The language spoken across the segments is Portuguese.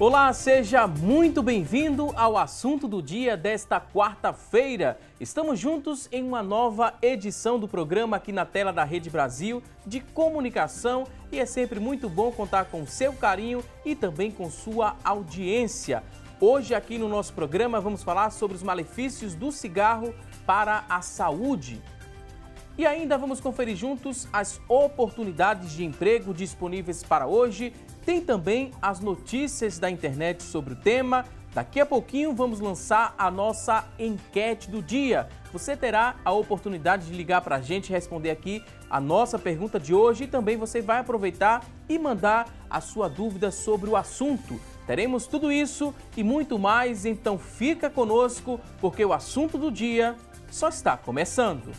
Olá, seja muito bem-vindo ao assunto do dia desta quarta-feira. Estamos juntos em uma nova edição do programa aqui na tela da Rede Brasil de Comunicação e é sempre muito bom contar com seu carinho e também com sua audiência. Hoje aqui no nosso programa vamos falar sobre os malefícios do cigarro para a saúde. E ainda vamos conferir juntos as oportunidades de emprego disponíveis para hoje. Tem também as notícias da internet sobre o tema. Daqui a pouquinho vamos lançar a nossa enquete do dia. Você terá a oportunidade de ligar para a gente e responder aqui a nossa pergunta de hoje. E também você vai aproveitar e mandar a sua dúvida sobre o assunto. Teremos tudo isso e muito mais, então fica conosco porque o assunto do dia só está começando.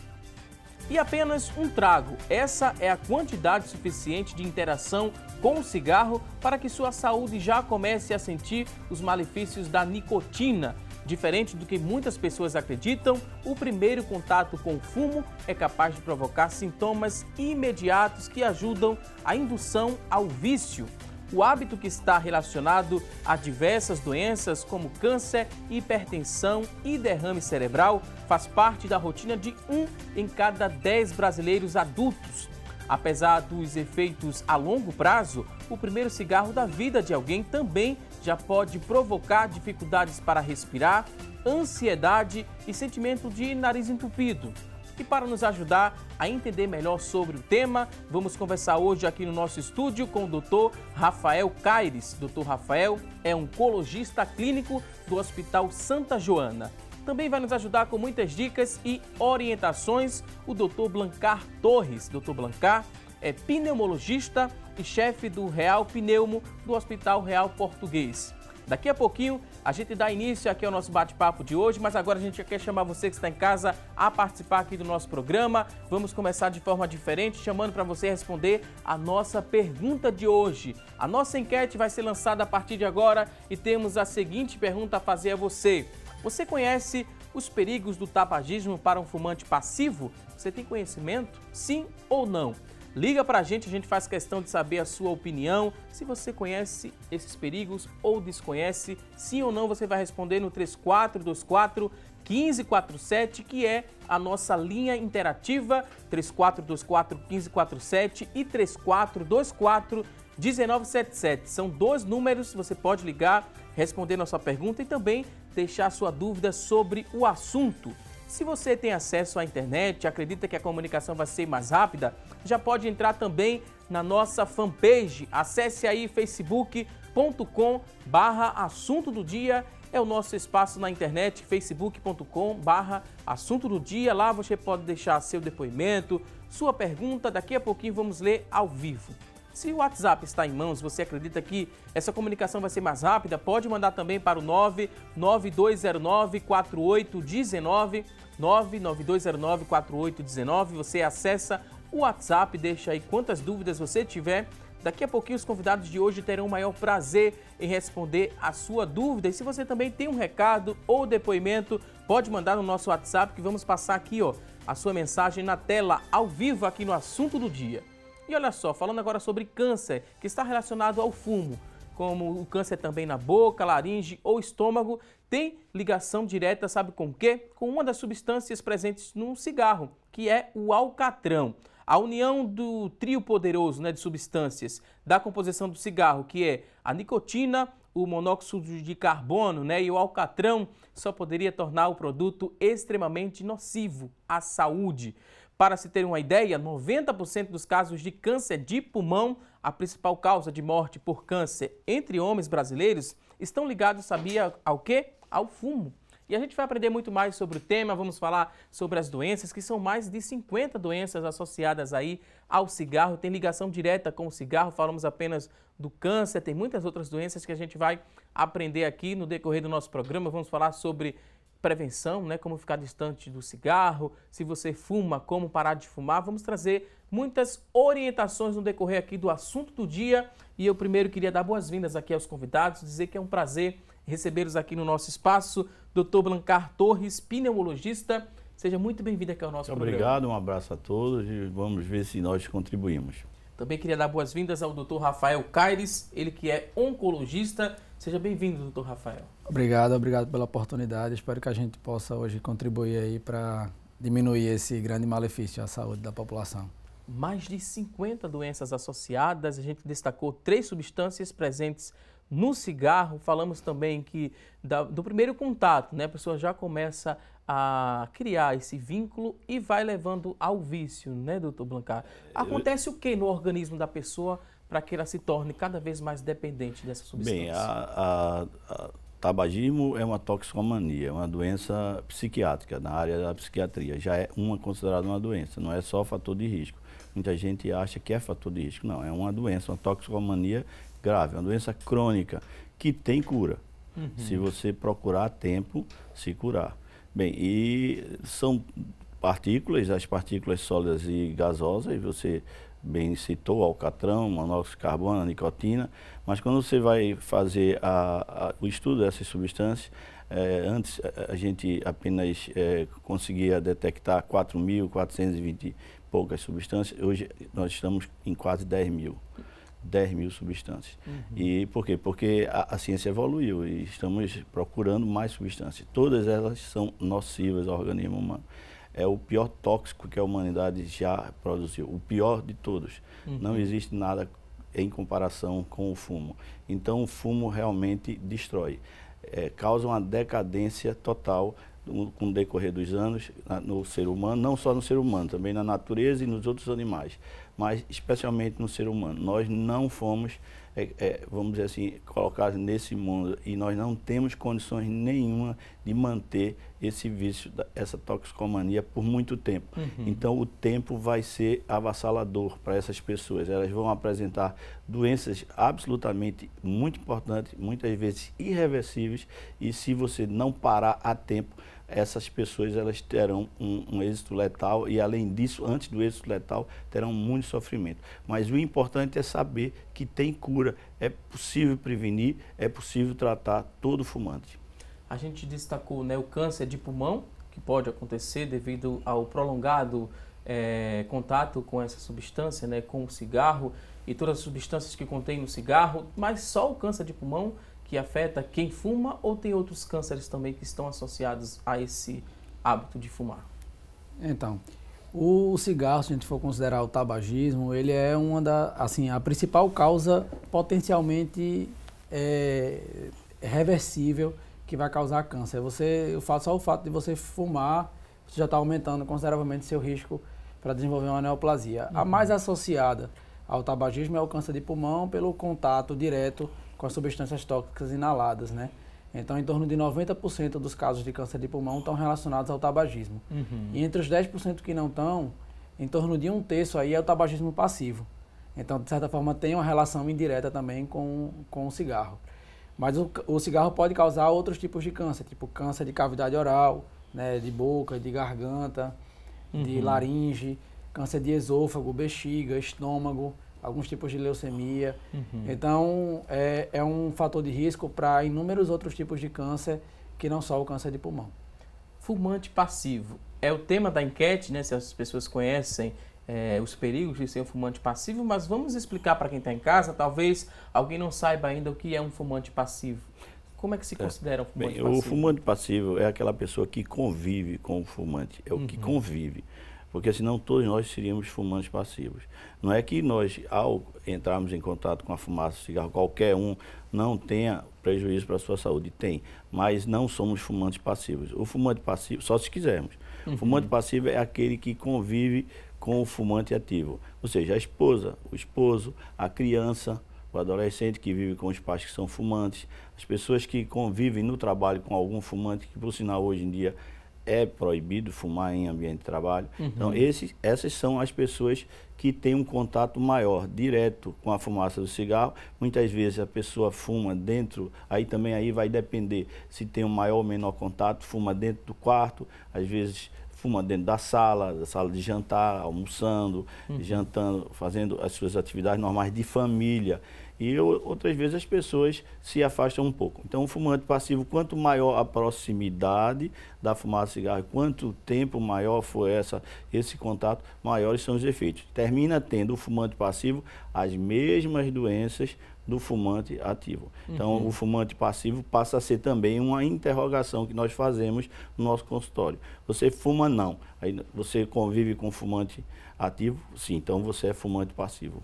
E apenas um trago, essa é a quantidade suficiente de interação com o cigarro para que sua saúde já comece a sentir os malefícios da nicotina. Diferente do que muitas pessoas acreditam, o primeiro contato com o fumo é capaz de provocar sintomas imediatos que ajudam a indução ao vício. O hábito, que está relacionado a diversas doenças como câncer, hipertensão e derrame cerebral, faz parte da rotina de 1 em cada 10 brasileiros adultos. Apesar dos efeitos a longo prazo, o primeiro cigarro da vida de alguém também já pode provocar dificuldades para respirar, ansiedade e sentimento de nariz entupido. E para nos ajudar a entender melhor sobre o tema, vamos conversar hoje aqui no nosso estúdio com o Dr. Rafael Caires. Dr. Rafael é oncologista clínico do Hospital Santa Joana. Também vai nos ajudar com muitas dicas e orientações o Dr. Blancar Torres. Dr. Blancar é pneumologista e chefe do Real Pneumo do Hospital Real Português. Daqui a pouquinho a gente dá início aqui ao nosso bate-papo de hoje, mas agora a gente já quer chamar você que está em casa a participar aqui do nosso programa. Vamos começar de forma diferente, chamando para você responder a nossa pergunta de hoje. A nossa enquete vai ser lançada a partir de agora e temos a seguinte pergunta a fazer a você. Você conhece os perigos do tabagismo para um fumante passivo? Você tem conhecimento? Sim ou não? Liga pra gente, a gente faz questão de saber a sua opinião, se você conhece esses perigos ou desconhece. Sim ou não, você vai responder no 3424-1547, que é a nossa linha interativa, 3424-1547 e 3424-1977. São dois números, você pode ligar, responder nossa pergunta e também deixar sua dúvida sobre o assunto. Se você tem acesso à internet, acredita que a comunicação vai ser mais rápida, já pode entrar também na nossa fanpage. Acesse aí facebook.com/assunto do dia. É o nosso espaço na internet, facebook.com/assunto do dia. Lá você pode deixar seu depoimento, sua pergunta. Daqui a pouquinho vamos ler ao vivo. Se o WhatsApp está em mãos, você acredita que essa comunicação vai ser mais rápida, pode mandar também para o 99209-4819, 99209-4819. Você acessa o WhatsApp, deixa aí quantas dúvidas você tiver. Daqui a pouquinho os convidados de hoje terão o maior prazer em responder a sua dúvida. E se você também tem um recado ou depoimento, pode mandar no nosso WhatsApp que vamos passar aqui, a sua mensagem na tela, ao vivo aqui no Assunto do Dia. E olha só, falando agora sobre câncer, que está relacionado ao fumo, como o câncer também na boca, laringe ou estômago, tem ligação direta, sabe com o quê? Com uma das substâncias presentes no cigarro, que é o alcatrão. A união do trio poderoso, de substâncias da composição do cigarro, que é a nicotina, o monóxido de carbono, e o alcatrão, só poderia tornar o produto extremamente nocivo à saúde. Para se ter uma ideia, 90% dos casos de câncer de pulmão, a principal causa de morte por câncer entre homens brasileiros, estão ligados, sabia, ao quê? Ao fumo. E a gente vai aprender muito mais sobre o tema, vamos falar sobre as doenças, que são mais de 50 doenças associadas aí ao cigarro, tem ligação direta com o cigarro, falamos apenas do câncer, tem muitas outras doenças que a gente vai aprender aqui no decorrer do nosso programa, vamos falar sobre prevenção, como ficar distante do cigarro, se você fuma, como parar de fumar. Vamos trazer muitas orientações no decorrer aqui do assunto do dia. E eu primeiro queria dar boas-vindas aqui aos convidados, dizer que é um prazer recebê-los aqui no nosso espaço. Dr. Blancar Torres, pneumologista, seja muito bem-vindo aqui ao nosso programa. Obrigado, um abraço a todos e vamos ver se nós contribuímos. Também queria dar boas-vindas ao Dr. Rafael Caires, ele que é oncologista. Seja bem-vindo, doutor Rafael. Obrigado pela oportunidade. Espero que a gente possa hoje contribuir aí para diminuir esse grande malefício à saúde da população. Mais de 50 doenças associadas, a gente destacou 3 substâncias presentes no cigarro. Falamos também que do primeiro contato, né, a pessoa já começa a criar esse vínculo e vai levando ao vício, né, doutor Blancar? Acontece o que no organismo da pessoa para que ela se torne cada vez mais dependente dessa substância? Bem, tabagismo é uma toxicomania, é uma doença psiquiátrica, na área da psiquiatria. Já é considerada uma doença, não é só fator de risco. Muita gente acha que é fator de risco. Não, é uma doença, uma toxicomania grave, uma doença crônica que tem cura. Se você procurar a tempo, se curar. Bem, e são partículas, as partículas sólidas e gasosas, e você bem citou, o alcatrão, monóxido de carbono, a nicotina, mas quando você vai fazer o estudo dessas substâncias, antes a gente apenas conseguia detectar 4.420 e poucas substâncias, hoje nós estamos em quase 10 mil substâncias. E por quê? Porque a ciência evoluiu e estamos procurando mais substâncias. Todas elas são nocivas ao organismo humano. É o pior tóxico que a humanidade já produziu, o pior de todos. Não existe nada em comparação com o fumo. Então o fumo realmente destrói, causa uma decadência total com o decorrer dos anos no ser humano, não só no ser humano, também na natureza e nos outros animais, mas especialmente no ser humano. Nós não fomos, vamos dizer assim, colocados nesse mundo e nós não temos condições nenhuma de manter esse vício, essa toxicomania por muito tempo. Então o tempo vai ser avassalador para essas pessoas. Elas vão apresentar doenças absolutamente muito importantes, muitas vezes irreversíveis, e se você não parar a tempo, essas pessoas elas terão um êxito letal e, além disso, antes do êxito letal, terão muito sofrimento. Mas o importante é saber que tem cura, é possível prevenir, é possível tratar todo fumante. A gente destacou, né, o câncer de pulmão, que pode acontecer devido ao prolongado contato com essa substância, né, com o cigarro e todas as substâncias que contém no cigarro, mas só o câncer de pulmão que afeta quem fuma, ou tem outros cânceres também que estão associados a esse hábito de fumar? Então, o cigarro, se a gente for considerar o tabagismo, ele é a principal causa potencialmente reversível que vai causar câncer. Só o fato de você fumar, você já está aumentando consideravelmente seu risco para desenvolver uma neoplasia. A mais associada ao tabagismo é o câncer de pulmão pelo contato direto com as substâncias tóxicas inaladas, né? Então, em torno de 90% dos casos de câncer de pulmão estão relacionados ao tabagismo. E entre os 10% que não estão, em torno de 1/3 aí é o tabagismo passivo. Então, de certa forma, tem uma relação indireta também com o cigarro. Mas o cigarro pode causar outros tipos de câncer, tipo câncer de cavidade oral, né, de boca, de garganta, de laringe, câncer de esôfago, bexiga, estômago, alguns tipos de leucemia. Então, é um fator de risco para inúmeros outros tipos de câncer que não só o câncer de pulmão. Fumante passivo é o tema da enquete, né? Se as pessoas conhecem os perigos de ser um fumante passivo, mas vamos explicar para quem está em casa, talvez alguém não saiba ainda o que é um fumante passivo. Como é que se considera um fumante passivo? O fumante passivo é aquela pessoa que convive com o fumante, é o que convive. Porque senão todos nós seríamos fumantes passivos. Não é que nós, ao entrarmos em contato com a fumaça do cigarro, qualquer um não tenha prejuízo para a sua saúde. Tem, mas não somos fumantes passivos. O fumante passivo, só se quisermos. O fumante passivo é aquele que convive com o fumante ativo. Ou seja, a esposa, o esposo, a criança, o adolescente que vive com os pais que são fumantes, as pessoas que convivem no trabalho com algum fumante, que por sinal hoje em dia é proibido fumar em ambiente de trabalho. Então, essas são as pessoas que têm um contato maior, direto com a fumaça do cigarro. Muitas vezes a pessoa fuma dentro, aí vai depender se tem um maior ou menor contato, fuma dentro do quarto, às vezes fuma dentro da sala de jantar, almoçando, jantando, fazendo as suas atividades normais de família. E outras vezes as pessoas se afastam um pouco. Então, o fumante passivo, quanto maior a proximidade da fumaça do cigarro, quanto tempo maior for esse contato, maiores são os efeitos. Termina tendo o fumante passivo as mesmas doenças do fumante ativo. Então, o fumante passivo passa a ser também uma interrogação que nós fazemos no nosso consultório. Você fuma? Não. Aí você convive com fumante ativo? Sim. Então, você é fumante passivo.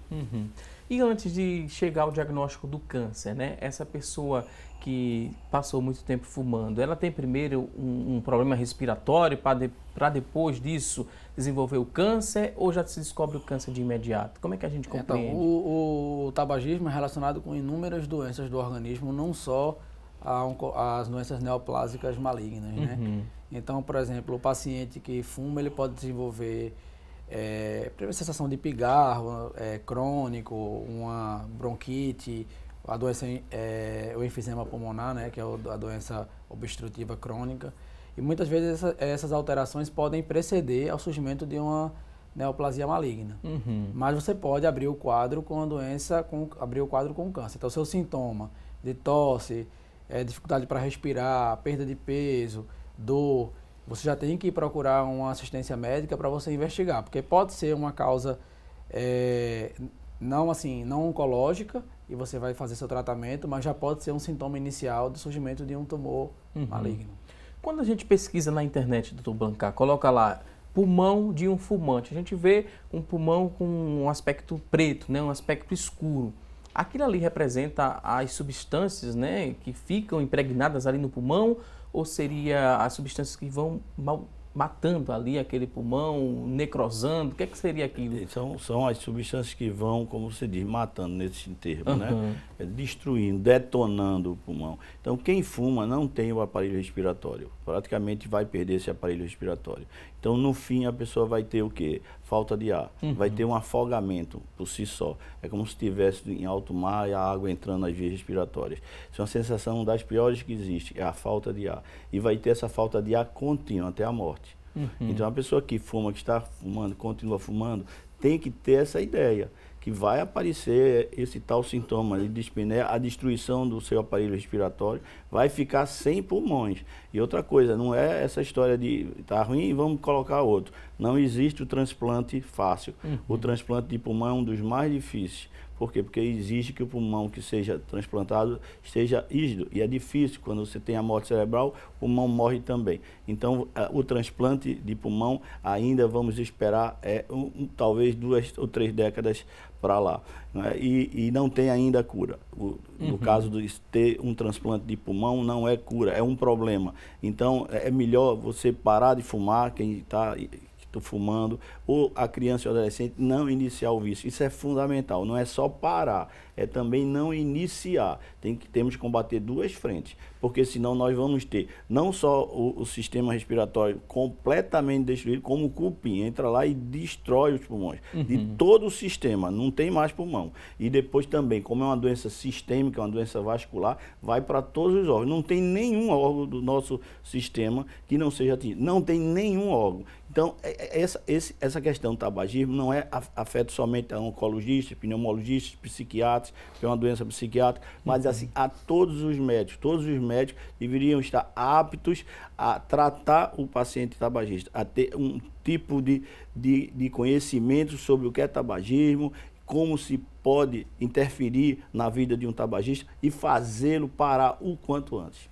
E antes de chegar ao diagnóstico do câncer, né? Essa pessoa que passou muito tempo fumando, ela tem primeiro um problema respiratório para depois disso desenvolver o câncer, ou já se descobre o câncer de imediato? Como é que a gente compreende? Então, o tabagismo é relacionado com inúmeras doenças do organismo, não só as doenças neoplásicas malignas, né? Então, por exemplo, o paciente que fuma, ele pode desenvolver primeira sensação de pigarro crônico, uma bronquite, a doença, o enfisema pulmonar, né, que é a doença obstrutiva crônica. E muitas vezes essas alterações podem preceder ao surgimento de uma neoplasia maligna. Mas você pode abrir o quadro com a doença, abrir o quadro com câncer. Então, seu sintoma de tosse, dificuldade para respirar, perda de peso, dor, você já tem que procurar uma assistência médica para você investigar, porque pode ser uma causa não oncológica, e você vai fazer seu tratamento, mas já pode ser um sintoma inicial do surgimento de um tumor maligno. Quando a gente pesquisa na internet, doutor Blancar, coloca lá pulmão de um fumante, a gente vê um pulmão com um aspecto preto, né, um aspecto escuro. Aquilo ali representa as substâncias, né, que ficam impregnadas ali no pulmão, ou seria as substâncias que vão matando ali aquele pulmão, necrosando? O que seria aquilo? São as substâncias que vão, como você diz, matando nesse termo, né? Destruindo, detonando o pulmão. Então, quem fuma não tem o aparelho respiratório. Praticamente vai perder esse aparelho respiratório. Então, no fim, a pessoa vai ter o quê? Falta de ar. Vai ter um afogamento por si só. É como se estivesse em alto mar e a água entrando nas vias respiratórias. Isso é uma sensação das piores que existe, é a falta de ar. E vai ter essa falta de ar contínua até a morte. Então, a pessoa que fuma, que está fumando, continua fumando, tem que ter essa ideia, que vai aparecer esse tal sintoma de dispneia, a destruição do seu aparelho respiratório, vai ficar sem pulmões. E outra coisa, não é essa história de tá ruim, vamos colocar outro. Não existe o transplante fácil. O transplante de pulmão é um dos mais difíceis. Por quê? Porque exige que o pulmão que seja transplantado esteja rígido. E é difícil, quando você tem a morte cerebral, o pulmão morre também. Então, o transplante de pulmão ainda vamos esperar talvez 2 ou 3 décadas para lá. Né? E não tem ainda cura. No caso de ter um transplante de pulmão, não é cura, é um problema. Então, é melhor você parar de fumar, quem está fumando, ou a criança e o adolescente não iniciar o vício. Isso é fundamental, não é só parar, é também não iniciar. Temos que combater 2 frentes, porque senão nós vamos ter não só o sistema respiratório completamente destruído, como o cupim entra lá e destrói os pulmões. De todo o sistema, não tem mais pulmão. E depois também, como é uma doença sistêmica, uma doença vascular, vai para todos os órgãos. Não tem nenhum órgão do nosso sistema que não seja atingido. Não tem nenhum órgão. Então, essa questão do tabagismo não afeta somente a oncologistas, pneumologistas, psiquiatras, que é uma doença psiquiátrica, mas assim, a todos os médicos deveriam estar aptos a tratar o paciente tabagista, a ter um tipo de conhecimento sobre o que é tabagismo, como se pode interferir na vida de um tabagista e fazê-lo parar o quanto antes.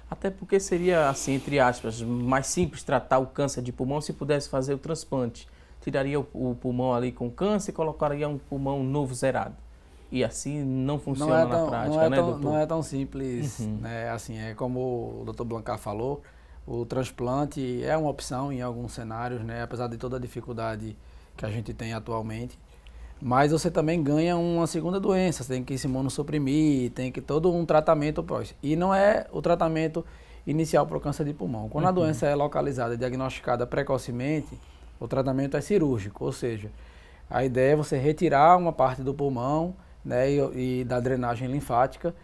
Até porque seria, assim, entre aspas, mais simples tratar o câncer de pulmão se pudesse fazer o transplante. Tiraria o pulmão ali com câncer e colocaria um pulmão novo zerado. E assim não funciona na prática, né, doutor? Não é tão simples, né? Assim, é como o doutor Blancar falou, o transplante é uma opção em alguns cenários, né? Apesar de toda a dificuldade que a gente tem atualmente. Mas você também ganha uma segunda doença, você tem que se imunossuprimir, tem que todo um tratamento pós. E não é o tratamento inicial para o câncer de pulmão. Quando a doença é localizada e diagnosticada precocemente, o tratamento é cirúrgico, ou seja, a ideia é você retirar uma parte do pulmão, né, e da drenagem linfática,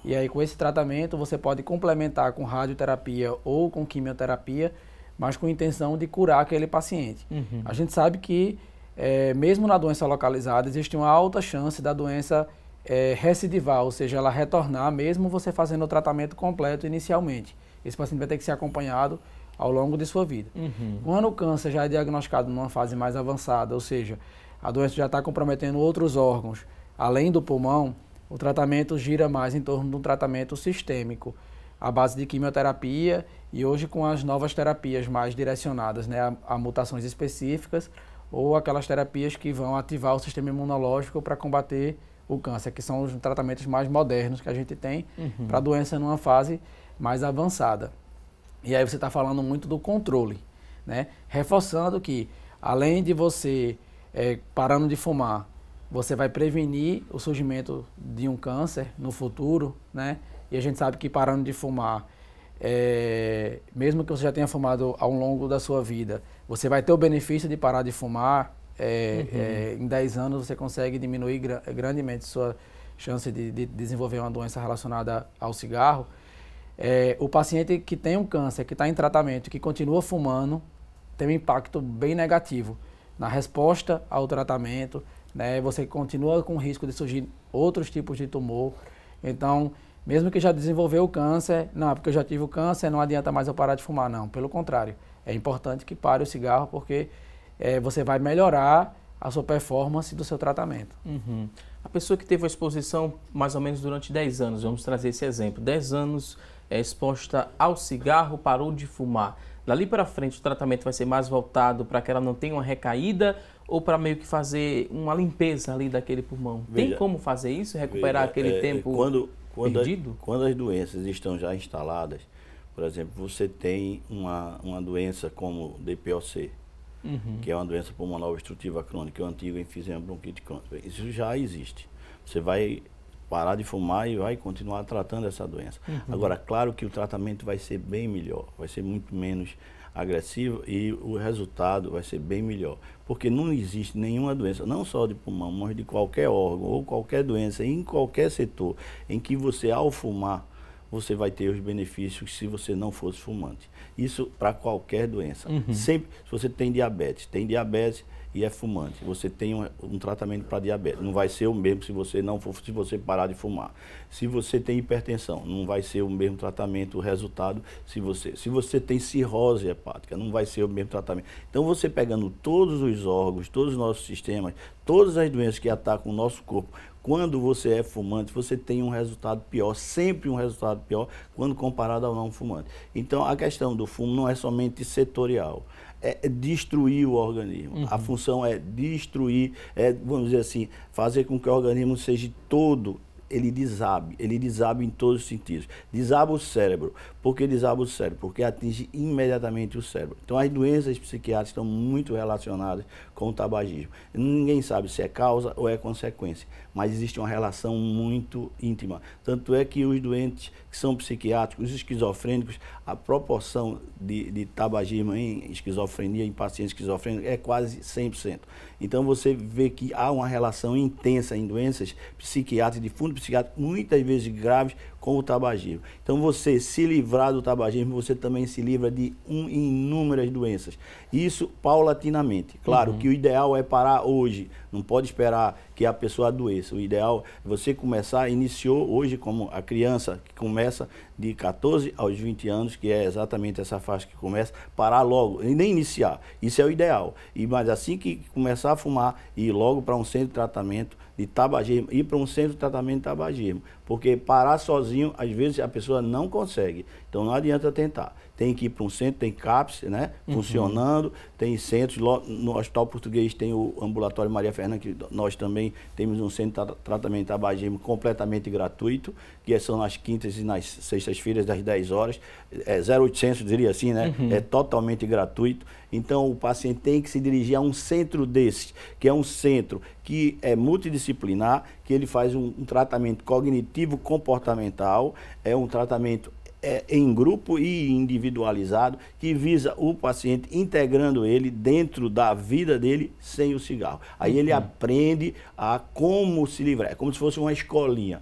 e aí com esse tratamento você pode complementar com radioterapia ou com quimioterapia, mas com a intenção de curar aquele paciente. A gente sabe que mesmo na doença localizada, existe uma alta chance da doença recidivar, ou seja, ela retornar mesmo você fazendo o tratamento completo inicialmente. Esse paciente vai ter que ser acompanhado ao longo de sua vida. Quando o câncer já é diagnosticado numa fase mais avançada, ou seja, a doença já está comprometendo outros órgãos, além do pulmão, o tratamento gira mais em torno de um tratamento sistêmico, à base de quimioterapia e hoje com as novas terapias mais direcionadas, né, a mutações específicas ou aquelas terapias que vão ativar o sistema imunológico para combater o câncer, que são os tratamentos mais modernos que a gente tem para a doença numa fase mais avançada. E aí você está falando muito do controle, né? Reforçando que, além de você parando de fumar, você vai prevenir o surgimento de um câncer no futuro, né? E a gente sabe que parando de fumar, mesmo que você já tenha fumado ao longo da sua vida, você vai ter o benefício de parar de fumar. Em 10 anos você consegue diminuir grandemente sua chance de desenvolver uma doença relacionada ao cigarro. O paciente que tem um câncer, que está em tratamento, que continua fumando, tem um impacto bem negativo na resposta ao tratamento, né? Você continua com o risco de surgir outros tipos de tumor. Então, mesmo que já desenvolveu o câncer, não, porque eu já tive o câncer, não adianta mais eu parar de fumar. Não, pelo contrário. É importante que pare o cigarro, porque você vai melhorar a sua performance do seu tratamento. A pessoa que teve a exposição mais ou menos durante 10 anos, vamos trazer esse exemplo, 10 anos exposta ao cigarro, parou de fumar. Dali para frente o tratamento vai ser mais voltado para que ela não tenha uma recaída ou para meio que fazer uma limpeza ali daquele pulmão? Veja, tem como fazer isso? Recuperar aquele tempo perdido? Quando as doenças estão já instaladas, por exemplo, você tem uma doença como DPOC, que é uma doença pulmonar obstrutiva crônica, o antigo enfisema bronquite crônica. Isso já existe. Você vai parar de fumar e vai continuar tratando essa doença. Agora, claro que o tratamento vai ser bem melhor, vai ser muito menos agressivo e o resultado vai ser bem melhor. Porque não existe nenhuma doença, não só de pulmão, mas de qualquer órgão ou qualquer doença, em qualquer setor, em que você, ao fumar, você vai ter os benefícios se você não fosse fumante. Isso para qualquer doença. Sempre, se você tem diabetes e é fumante, você tem um tratamento para diabetes. Não vai ser o mesmo se você parar de fumar. Se você tem hipertensão, não vai ser o mesmo tratamento, o resultado. Se você tem cirrose hepática, não vai ser o mesmo tratamento. Então você pegando todos os órgãos, todos os nossos sistemas, todas as doenças que atacam o nosso corpo, quando você é fumante, você tem um resultado pior, sempre um resultado pior, quando comparado ao não fumante. Então, a questão do fumo não é somente setorial, é destruir o organismo. A função é destruir, vamos dizer assim, fazer com que o organismo seja todo, ele desabe em todos os sentidos. Desaba o cérebro. Por que desaba o cérebro? Porque atinge imediatamente o cérebro. Então as doenças psiquiátricas estão muito relacionadas com o tabagismo. Ninguém sabe se é causa ou é consequência, mas existe uma relação muito íntima. Tanto é que os doentes que são psiquiátricos, os esquizofrênicos, a proporção de tabagismo em esquizofrenia, em pacientes esquizofrênicos, é quase 100%. Então você vê que há uma relação intensa em doenças psiquiátricas, de fundo psiquiátrico, muitas vezes graves, com o tabagismo. Então você se livrar do tabagismo, você também se livra de inúmeras doenças. Isso paulatinamente. Claro que o ideal é parar hoje, não pode esperar que a pessoa adoeça. O ideal é você começar, iniciou hoje como a criança que começa de 14 aos 20 anos, que é exatamente essa faixa que começa, parar logo, e nem iniciar. Isso é o ideal. Mas assim que começar a fumar, ir logo para um centro de tratamento de tabagismo, ir para um centro de tratamento de tabagismo. Porque parar sozinho, às vezes a pessoa não consegue. Então não adianta tentar. Tem que ir para um centro, tem CAPS, né, funcionando, tem centros, no Hospital Português tem o Ambulatório Maria Fernanda, que nós também temos um centro de tratamento de tabagismo completamente gratuito, que são nas quintas e nas sextas-feiras, das 10 horas, 0800, diria assim, né, é totalmente gratuito. Então o paciente tem que se dirigir a um centro desses, que é um centro que é multidisciplinar, que ele faz um tratamento cognitivo-comportamental, é um tratamento em grupo e individualizado, que visa o paciente integrando ele dentro da vida dele sem o cigarro. Aí ele aprende a como se livrar. É como se fosse uma escolinha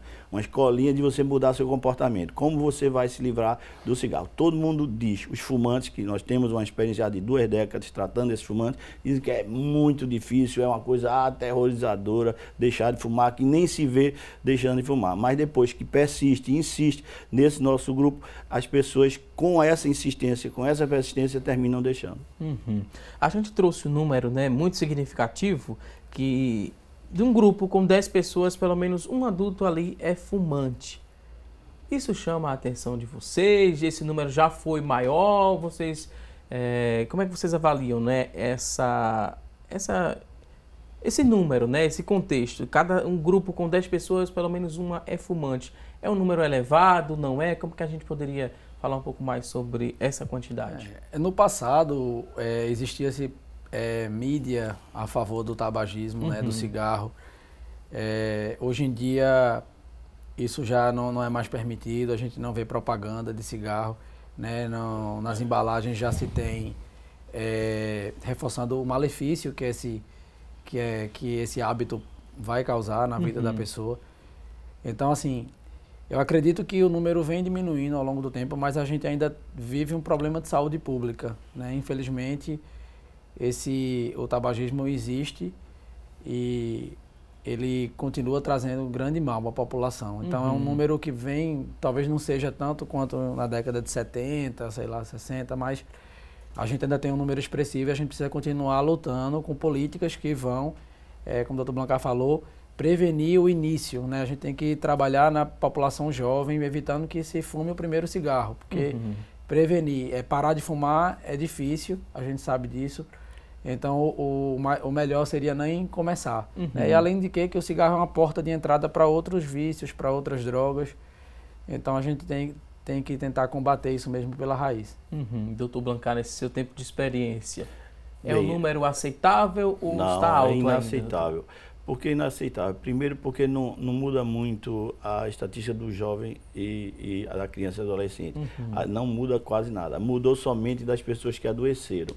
de você mudar seu comportamento. Como você vai se livrar do cigarro? Todo mundo diz, os fumantes, que nós temos uma experiência já de 2 décadas tratando esses fumantes, dizem que é muito difícil, é uma coisa aterrorizadora deixar de fumar, que nem se vê deixando de fumar. Mas depois que persiste e insiste nesse nosso grupo, as pessoas com essa insistência, com essa persistência, terminam deixando. A gente trouxe um número, né, muito significativo, que de um grupo com 10 pessoas, pelo menos um adulto ali é fumante. Isso chama a atenção de vocês? Esse número já foi maior? Vocês, como é que vocês avaliam, né, esse número, né, esse contexto? Um grupo com 10 pessoas, pelo menos uma é fumante. É um número elevado, não é? Como que a gente poderia falar um pouco mais sobre essa quantidade? No passado, existia-se mídia a favor do tabagismo, né, do cigarro. Hoje em dia, isso já não é mais permitido, a gente não vê propaganda de cigarro, né, nas embalagens já se tem reforçando o malefício que esse hábito vai causar na vida da pessoa. Então, assim, eu acredito que o número vem diminuindo ao longo do tempo, mas a gente ainda vive um problema de saúde pública, né? Infelizmente, o tabagismo existe e ele continua trazendo grande mal para a população. Então, é um número que vem, talvez não seja tanto quanto na década de 70, sei lá, 60, mas a gente ainda tem um número expressivo e a gente precisa continuar lutando com políticas que vão, como o Dr. Blancar falou, prevenir o início, né? A gente tem que trabalhar na população jovem, evitando que se fume o primeiro cigarro, porque prevenir, parar de fumar é difícil, a gente sabe disso. Então, o melhor seria nem começar. Né? E além de que o cigarro é uma porta de entrada para outros vícios, para outras drogas. Então, a gente tem que tentar combater isso mesmo pela raiz. Doutor Blancar, nesse seu tempo de experiência, é um número aceitável ou está alto ainda? Não, é inaceitável. Por que inaceitável? Primeiro porque não muda muito a estatística do jovem e a da criança e adolescente. Não muda quase nada. Mudou somente das pessoas que adoeceram.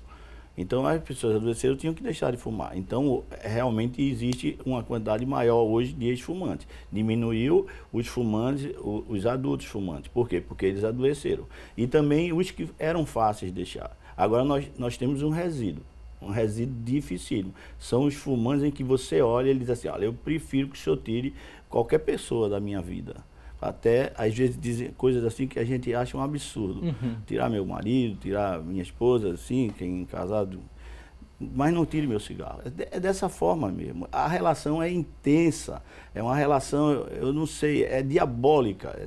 Então, as pessoas adoeceram tinham que deixar de fumar. Então, realmente existe uma quantidade maior hoje de ex-fumantes. Diminuiu os fumantes, os adultos fumantes. Por quê? Porque eles adoeceram. E também os que eram fáceis de deixar. Agora, nós temos um resíduo dificílimo. São os fumantes em que você olha e ele diz assim, olha, eu prefiro que o senhor tire qualquer pessoa da minha vida. Até, às vezes, dizem coisas assim que a gente acha um absurdo. Tirar meu marido, tirar minha esposa, assim, quem é casado, mas não tire meu cigarro. É dessa forma mesmo. A relação é intensa, é uma relação, eu não sei, é diabólica,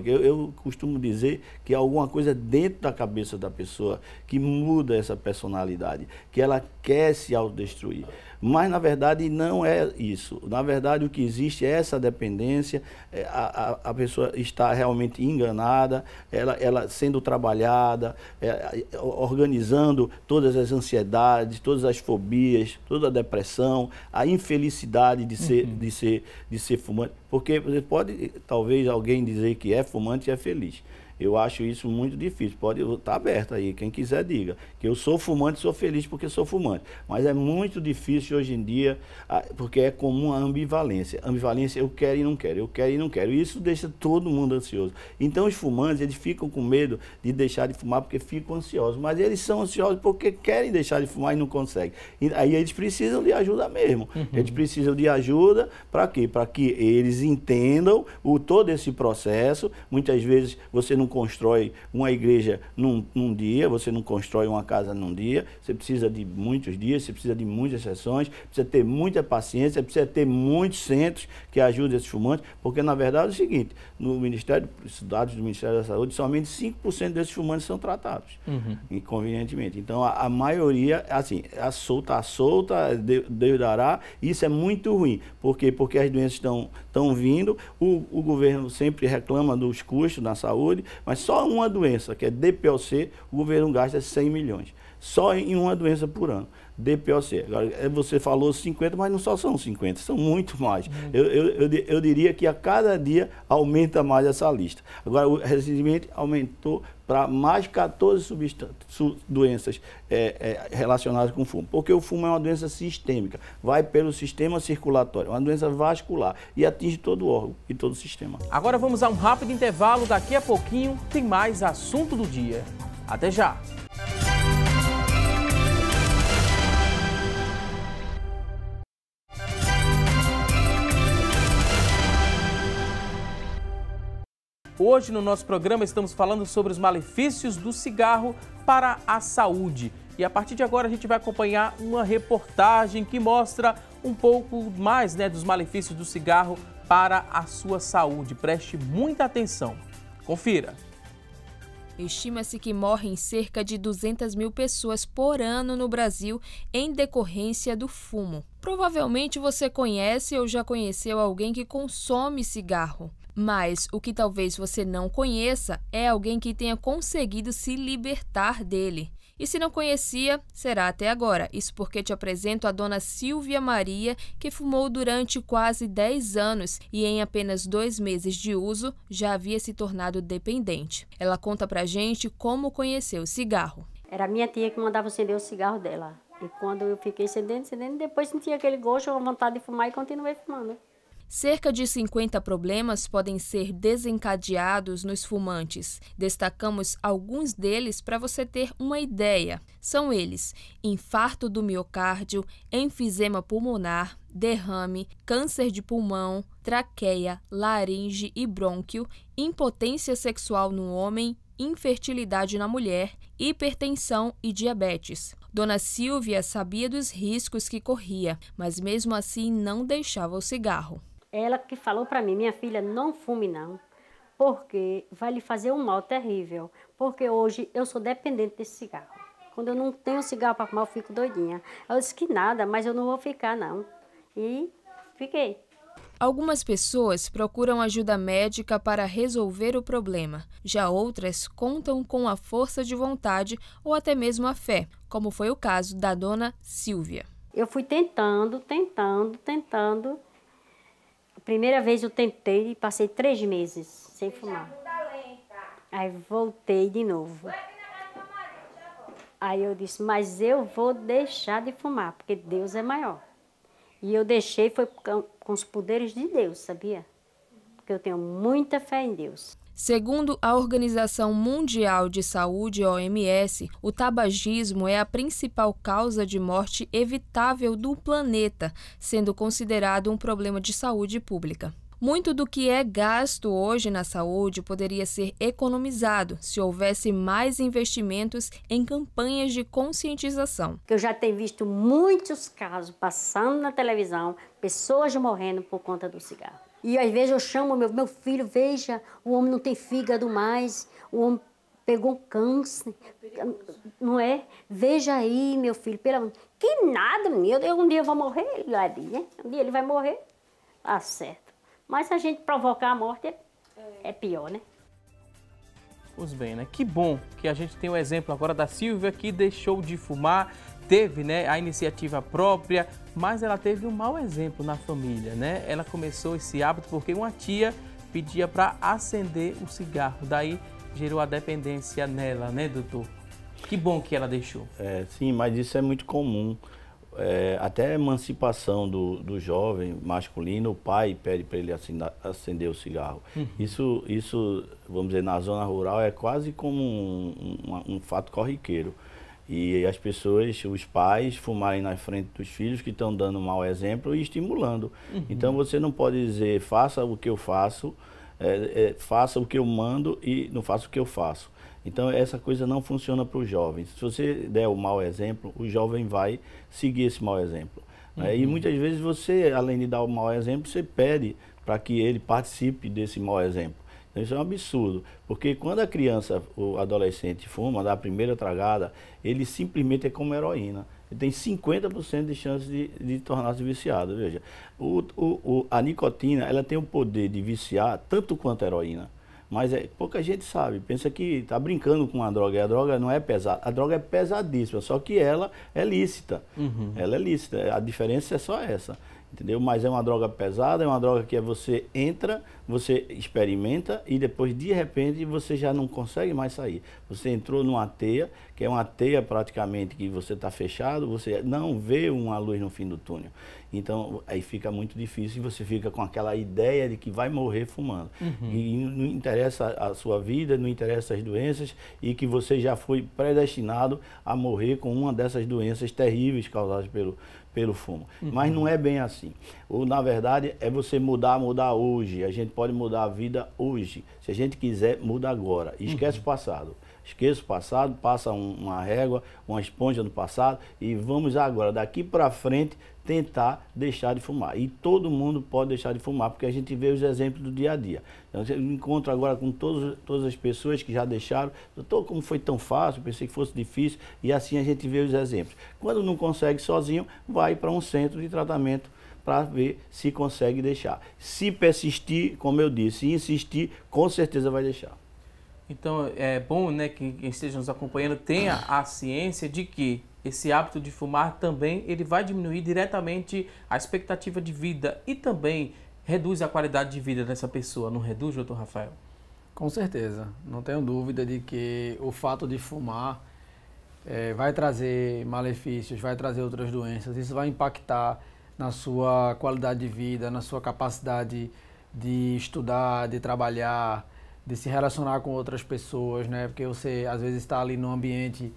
Eu costumo dizer que há alguma coisa dentro da cabeça da pessoa que muda essa personalidade, que ela quer se autodestruir. Mas, na verdade, não é isso. Na verdade, o que existe é essa dependência, a pessoa está realmente enganada, ela sendo trabalhada, organizando todas as ansiedades, todas as fobias, toda a depressão, a infelicidade de ser fumante. Porque você pode, talvez, alguém dizer que é fumante e é feliz. Eu acho isso muito difícil. Pode estar aberto aí, quem quiser diga. Que eu sou fumante, sou feliz porque sou fumante. Mas é muito difícil hoje em dia, porque é comum a ambivalência. Ambivalência, eu quero e não quero, eu quero e não quero. E isso deixa todo mundo ansioso. Então os fumantes, eles ficam com medo de deixar de fumar porque ficam ansiosos. Mas eles são ansiosos porque querem deixar de fumar e não conseguem. E aí eles precisam de ajuda mesmo. Eles precisam de ajuda para quê? Para que eles entendam todo esse processo. Muitas vezes você não constrói uma igreja num dia, você não constrói uma casa num dia, você precisa de muitos dias, você precisa de muitas sessões, precisa ter muita paciência, precisa ter muitos centros que ajudem esses fumantes, porque na verdade é o seguinte, no Ministério, os dados do Ministério da Saúde, somente 5% desses fumantes são tratados, inconvenientemente. Então a maioria, assim, a solta, Deus dará, isso é muito ruim. Por quê? Porque as doenças estão vindo, o governo sempre reclama dos custos na saúde, mas só uma doença, que é DPOC, o governo gasta 100 milhões. Só em uma doença por ano. DPOC. Agora, você falou 50, mas não só são 50, são muito mais. Eu diria que a cada dia aumenta mais essa lista. Agora, recentemente aumentou para mais 14 doenças relacionadas com o fumo. Porque o fumo é uma doença sistêmica, vai pelo sistema circulatório, é uma doença vascular e atinge todo o órgão e todo o sistema. Agora vamos a um rápido intervalo, daqui a pouquinho tem mais assunto do dia. Até já! Hoje no nosso programa estamos falando sobre os malefícios do cigarro para a saúde. E a partir de agora a gente vai acompanhar uma reportagem que mostra um pouco mais, né, dos malefícios do cigarro para a sua saúde. Preste muita atenção. Confira. Estima-se que morrem cerca de 200 mil pessoas por ano no Brasil em decorrência do fumo. Provavelmente você conhece ou já conheceu alguém que consome cigarro. Mas o que talvez você não conheça é alguém que tenha conseguido se libertar dele. E se não conhecia, será até agora. Isso porque te apresento a dona Silvia Maria, que fumou durante quase 10 anos e em apenas 2 meses de uso já havia se tornado dependente. Ela conta pra gente como conheceu o cigarro. Era a minha tia que mandava acender o cigarro dela. E quando eu fiquei acendendo, depois senti aquele gosto, a vontade de fumar e continuei fumando. Cerca de 50 problemas podem ser desencadeados nos fumantes. Destacamos alguns deles para você ter uma ideia. São eles: infarto do miocárdio, enfisema pulmonar, derrame, câncer de pulmão, traqueia, laringe e brônquio, impotência sexual no homem, infertilidade na mulher, hipertensão e diabetes. Dona Silvia sabia dos riscos que corria, mas mesmo assim não deixava o cigarro. Ela que falou para mim: minha filha, não fume não, porque vai lhe fazer um mal terrível. Porque hoje eu sou dependente desse cigarro. Quando eu não tenho cigarro para fumar, eu fico doidinha. Ela disse que nada, mas eu não vou ficar não. E fiquei. Algumas pessoas procuram ajuda médica para resolver o problema. Já outras contam com a força de vontade ou até mesmo a fé, como foi o caso da dona Silvia. Eu fui tentando. A primeira vez eu tentei e passei 3 meses sem fumar. Aí voltei de novo. Aí eu disse: mas eu vou deixar de fumar, porque Deus é maior. E eu deixei, foi com os poderes de Deus, sabia? Porque eu tenho muita fé em Deus. Segundo a Organização Mundial de Saúde, OMS, o tabagismo é a principal causa de morte evitável do planeta, sendo considerado um problema de saúde pública. Muito do que é gasto hoje na saúde poderia ser economizado se houvesse mais investimentos em campanhas de conscientização. Eu já tenho visto muitos casos passando na televisão, pessoas morrendo por conta do cigarro. E às vezes eu chamo meu filho: veja, o homem não tem fígado mais, o homem pegou câncer, não é? Veja aí, meu filho, que nada, eu um dia vou morrer, né? Um dia ele vai morrer, tá certo. Mas a gente provocar a morte é pior, né? Pois bem, né? Que bom que a gente tem o exemplo agora da Silvia, que deixou de fumar, teve, né, a iniciativa própria, mas ela teve um mau exemplo na família, né? Ela começou esse hábito porque uma tia pedia para acender o cigarro, daí gerou a dependência nela, né, doutor? Que bom que ela deixou. Sim, mas isso é muito comum. Até a emancipação do jovem masculino, o pai pede para ele acender o cigarro. Uhum. Isso, vamos dizer, na zona rural é quase como um fato corriqueiro. E as pessoas, os pais, fumarem na frente dos filhos que estão dando um mau exemplo e estimulando. Uhum. Então você não pode dizer: faça o que eu faço, faça o que eu mando e não faça o que eu faço. Então essa coisa não funciona para os jovens. Se você der o mau exemplo, o jovem vai seguir esse mau exemplo. Uhum. E muitas vezes você, além de dar o mau exemplo, você pede para que ele participe desse mau exemplo. Então isso é um absurdo, porque quando a criança, o adolescente fuma, dá a primeira tragada, ele simplesmente é como heroína. Ele tem 50% de chance de tornar-se viciado. Veja, a nicotina, ela tem o poder de viciar tanto quanto a heroína. Mas pouca gente sabe, pensa que está brincando com a droga, e a droga não é pesada. A droga é pesadíssima, só que ela é lícita. Uhum. Ela é lícita, a diferença é só essa, entendeu? Mas é uma droga pesada, é uma droga que você entra, você experimenta e depois, de repente, você já não consegue mais sair. Você entrou numa teia, que é uma teia praticamente que você está fechado, você não vê uma luz no fim do túnel. Então, aí fica muito difícil e você fica com aquela ideia de que vai morrer fumando. Uhum. E não interessa a sua vida, não interessa as doenças e que você já foi predestinado a morrer com uma dessas doenças terríveis causadas pelo fumo. Uhum. Mas não é bem assim. Na verdade, é você mudar hoje. A gente pode mudar a vida hoje. Se a gente quiser, muda agora. Esquece o passado. Esqueça o passado, passa uma régua, uma esponja no passado e vamos agora, daqui para frente, tentar deixar de fumar. E todo mundo pode deixar de fumar, porque a gente vê os exemplos do dia a dia. Então, eu me encontro agora com todas as pessoas que já deixaram. Doutor, como foi tão fácil, pensei que fosse difícil, e assim a gente vê os exemplos. Quando não consegue sozinho, vai para um centro de tratamento para ver se consegue deixar. Se persistir, como eu disse, se insistir, com certeza vai deixar. Então, é bom, né, que quem esteja nos acompanhando tenha a ciência de que esse hábito de fumar também ele vai diminuir diretamente a expectativa de vida e também reduz a qualidade de vida dessa pessoa. Não reduz, doutor Rafael? Com certeza. Não tenho dúvida de que o fato de fumar vai trazer malefícios, vai trazer outras doenças. Isso vai impactar na sua qualidade de vida, na sua capacidade de estudar, de trabalhar, de se relacionar com outras pessoas, né? Porque você às vezes está ali no ambiente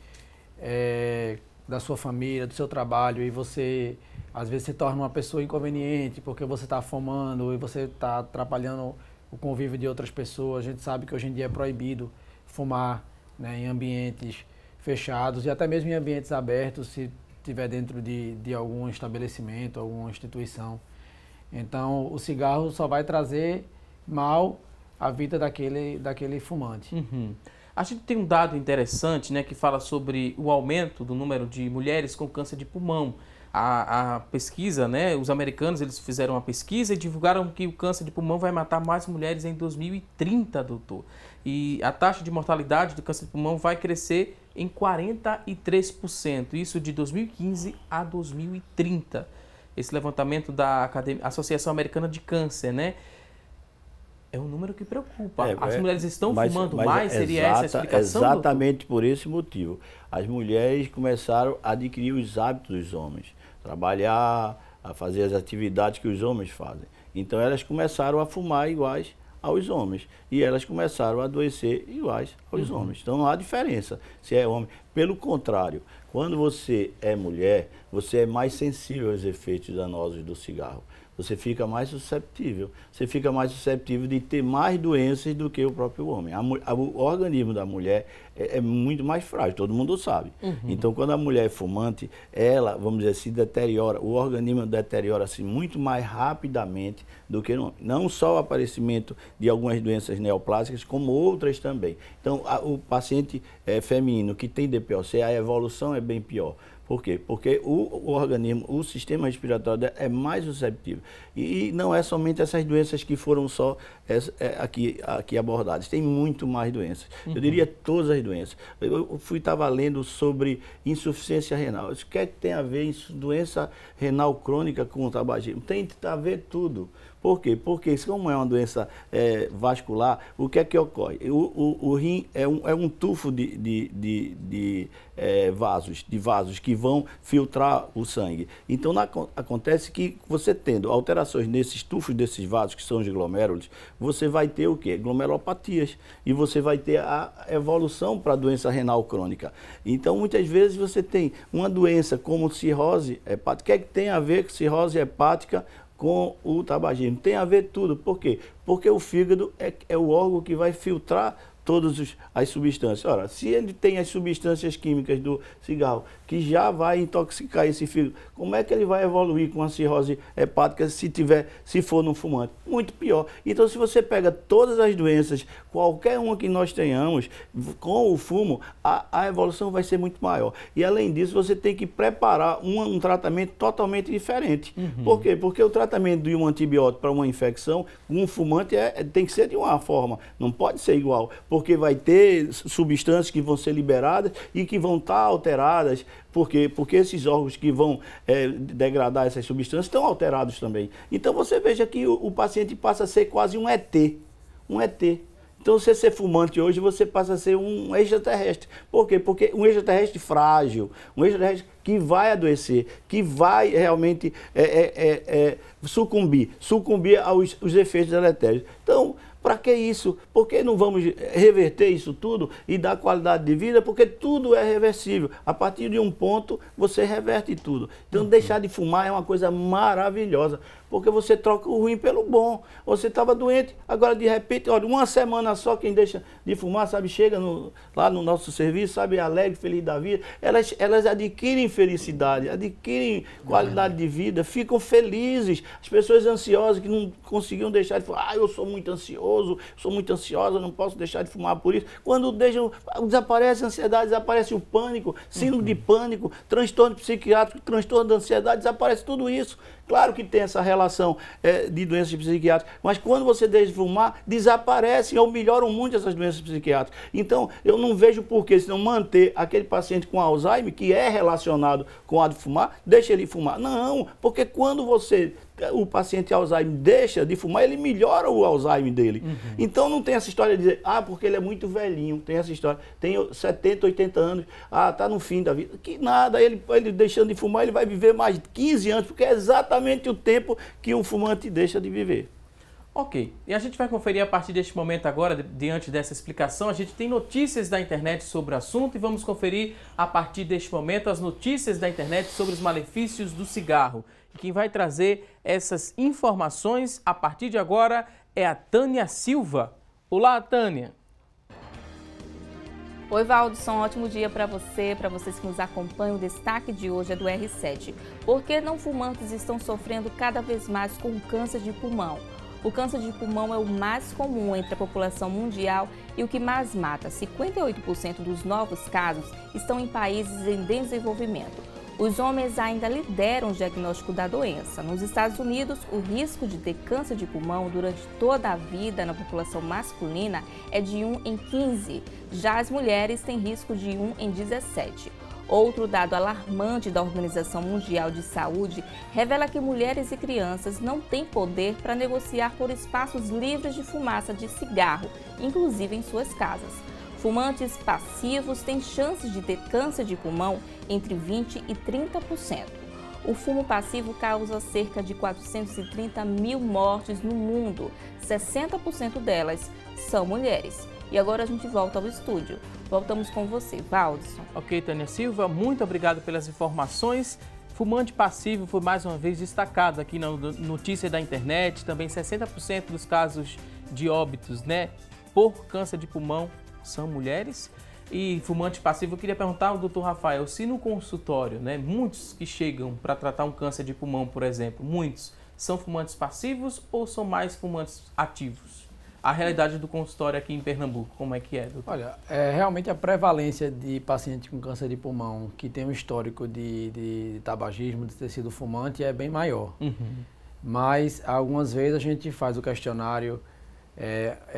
da sua família, do seu trabalho, e você às vezes se torna uma pessoa inconveniente porque você está fumando e você está atrapalhando o convívio de outras pessoas. A gente sabe que hoje em dia é proibido fumar, né, em ambientes fechados e até mesmo em ambientes abertos, se estiver dentro de algum estabelecimento, alguma instituição. Então, o cigarro só vai trazer mal à vida daquele fumante. Uhum. A gente tem um dado interessante, né, que fala sobre o aumento do número de mulheres com câncer de pulmão. A pesquisa, né, os americanos eles fizeram uma pesquisa e divulgaram que o câncer de pulmão vai matar mais mulheres em 2030, doutor. E a taxa de mortalidade do câncer de pulmão vai crescer em 43%, isso de 2015 a 2030. Esse levantamento da Associação Americana de Câncer, né? É um número que preocupa. As mulheres estão fumando mais? Seria essa a explicação? Exatamente, doutor? por esse motivo. As mulheres começaram a adquirir os hábitos dos homens. Trabalhar, a fazer as atividades que os homens fazem. Então elas começaram a fumar iguais aos homens. E elas começaram a adoecer iguais aos homens. Então não há diferença se é homem. Pelo contrário, quando você é mulher, você é mais sensível aos efeitos danosos do cigarro. Você fica mais susceptível. Você fica mais susceptível de ter mais doenças do que o próprio homem. O organismo da mulher é muito mais frágil, todo mundo sabe. Então, quando a mulher é fumante, ela, vamos dizer, se deteriora, o organismo deteriora-se muito mais rapidamente do que no homem. Não só o aparecimento de algumas doenças neoplásicas, como outras também. Então, o paciente feminino que tem DPOC, a evolução é bem pior. Por quê? Porque o organismo, o sistema respiratório é mais susceptível. E não é somente essas doenças que foram só aqui abordadas. Tem muito mais doenças. Eu diria todas as doenças. Eu estava lendo sobre insuficiência renal. O que é que tem a ver doença renal crônica com o tabagismo? Tem a ver tudo. Por quê? Porque como é uma doença vascular, o que é que ocorre? O rim é um tufo de vasos que vão filtrar o sangue. Então acontece que você tendo alterações nesses tufos desses vasos, que são os glomérulos, você vai ter o quê? Glomerulopatias. E você vai ter a evolução para a doença renal crônica. Então muitas vezes você tem uma doença como cirrose hepática. O que é que tem a ver com cirrose hepática com o tabagismo? Tem a ver tudo. Por quê? Porque o fígado é o órgão que vai filtrar todas as substâncias. Ora, se ele tem as substâncias químicas do cigarro, que já vai intoxicar esse fígado, como é que ele vai evoluir com a cirrose hepática se for no fumante? Muito pior. Então, se você pega todas as doenças, qualquer uma que nós tenhamos, com o fumo, a evolução vai ser muito maior. E, além disso, você tem que preparar um tratamento totalmente diferente. Por quê? Porque o tratamento de um antibiótico para uma infecção, um fumante tem que ser de uma forma, não pode ser igual, porque vai ter substâncias que vão ser liberadas e que vão estar alteradas. Por quê? Porque esses órgãos que vão degradar essas substâncias estão alterados também. Então você veja que o paciente passa a ser quase um ET. Um ET. Então, se você ser fumante hoje, você passa a ser um extraterrestre. Por quê? Porque um extraterrestre frágil, um extraterrestre que vai adoecer, que vai realmente sucumbir aos efeitos deletérios. Então, Para que isso? Por que não vamos reverter isso tudo e dar qualidade de vida? Porque tudo é reversível. A partir de um ponto, você reverte tudo. Então, deixar de fumar é uma coisa maravilhosa, porque você troca o ruim pelo bom. Você estava doente, agora de repente, olha, uma semana só quem deixa de fumar, sabe, chega lá no nosso serviço, sabe, alegre, feliz da vida, elas adquirem felicidade, adquirem qualidade de vida, ficam felizes. As pessoas ansiosas que não conseguiam deixar de fumar, eu sou muito ansioso, sou muito ansiosa, não posso deixar de fumar por isso. Quando deixam, desaparece a ansiedade, desaparece o pânico, síndrome de pânico, transtorno psiquiátrico, transtorno da ansiedade, desaparece tudo isso. Claro que tem essa relação de doenças psiquiátricas, mas quando você deixa de fumar, desaparecem ou melhoram muito essas doenças psiquiátricas. Então, eu não vejo por que, se não manter aquele paciente com Alzheimer, que é relacionado com a de fumar, deixa ele fumar. Não, porque quando o paciente Alzheimer deixa de fumar, ele melhora o Alzheimer dele. Então não tem essa história de dizer, porque ele é muito velhinho, tem essa história, tem 70, 80 anos, tá no fim da vida. Que nada, ele deixando de fumar, ele vai viver mais 15 anos, porque é exatamente o tempo que um fumante deixa de viver. Ok, e a gente vai conferir a partir deste momento agora, diante dessa explicação, a gente tem notícias da internet sobre o assunto e vamos conferir a partir deste momento as notícias da internet sobre os malefícios do cigarro. E quem vai trazer essas informações a partir de agora é a Tânia Silva. Olá, Tânia. Oi, Valdson, ótimo dia para vocês que nos acompanham. O destaque de hoje é do R7. Por que não fumantes estão sofrendo cada vez mais com câncer de pulmão? O câncer de pulmão é o mais comum entre a população mundial e o que mais mata. 58% dos novos casos estão em países em desenvolvimento. Os homens ainda lideram o diagnóstico da doença. Nos Estados Unidos, o risco de ter câncer de pulmão durante toda a vida na população masculina é de 1 em 15. Já as mulheres têm risco de 1 em 17. Outro dado alarmante da Organização Mundial de Saúde revela que mulheres e crianças não têm poder para negociar por espaços livres de fumaça de cigarro, inclusive em suas casas. Fumantes passivos têm chances de ter câncer de pulmão entre 20% e 30%. O fumo passivo causa cerca de 430 mil mortes no mundo, 60% delas são mulheres. E agora a gente volta ao estúdio. Voltamos com você, Valdson. Ok, Tânia Silva, muito obrigado pelas informações. Fumante passivo foi mais uma vez destacado aqui na notícia da internet. Também 60% dos casos de óbitos, né, por câncer de pulmão são mulheres. E fumante passivo, eu queria perguntar ao Dr. Rafael, se no consultório, né, muitos que chegam para tratar um câncer de pulmão, por exemplo, muitos são fumantes passivos ou são mais fumantes ativos? A realidade do consultório aqui em Pernambuco, como é que é, doutor? Olha, realmente a prevalência de paciente com câncer de pulmão que tem um histórico de tabagismo, de ter sido fumante, é bem maior. Mas algumas vezes a gente faz o questionário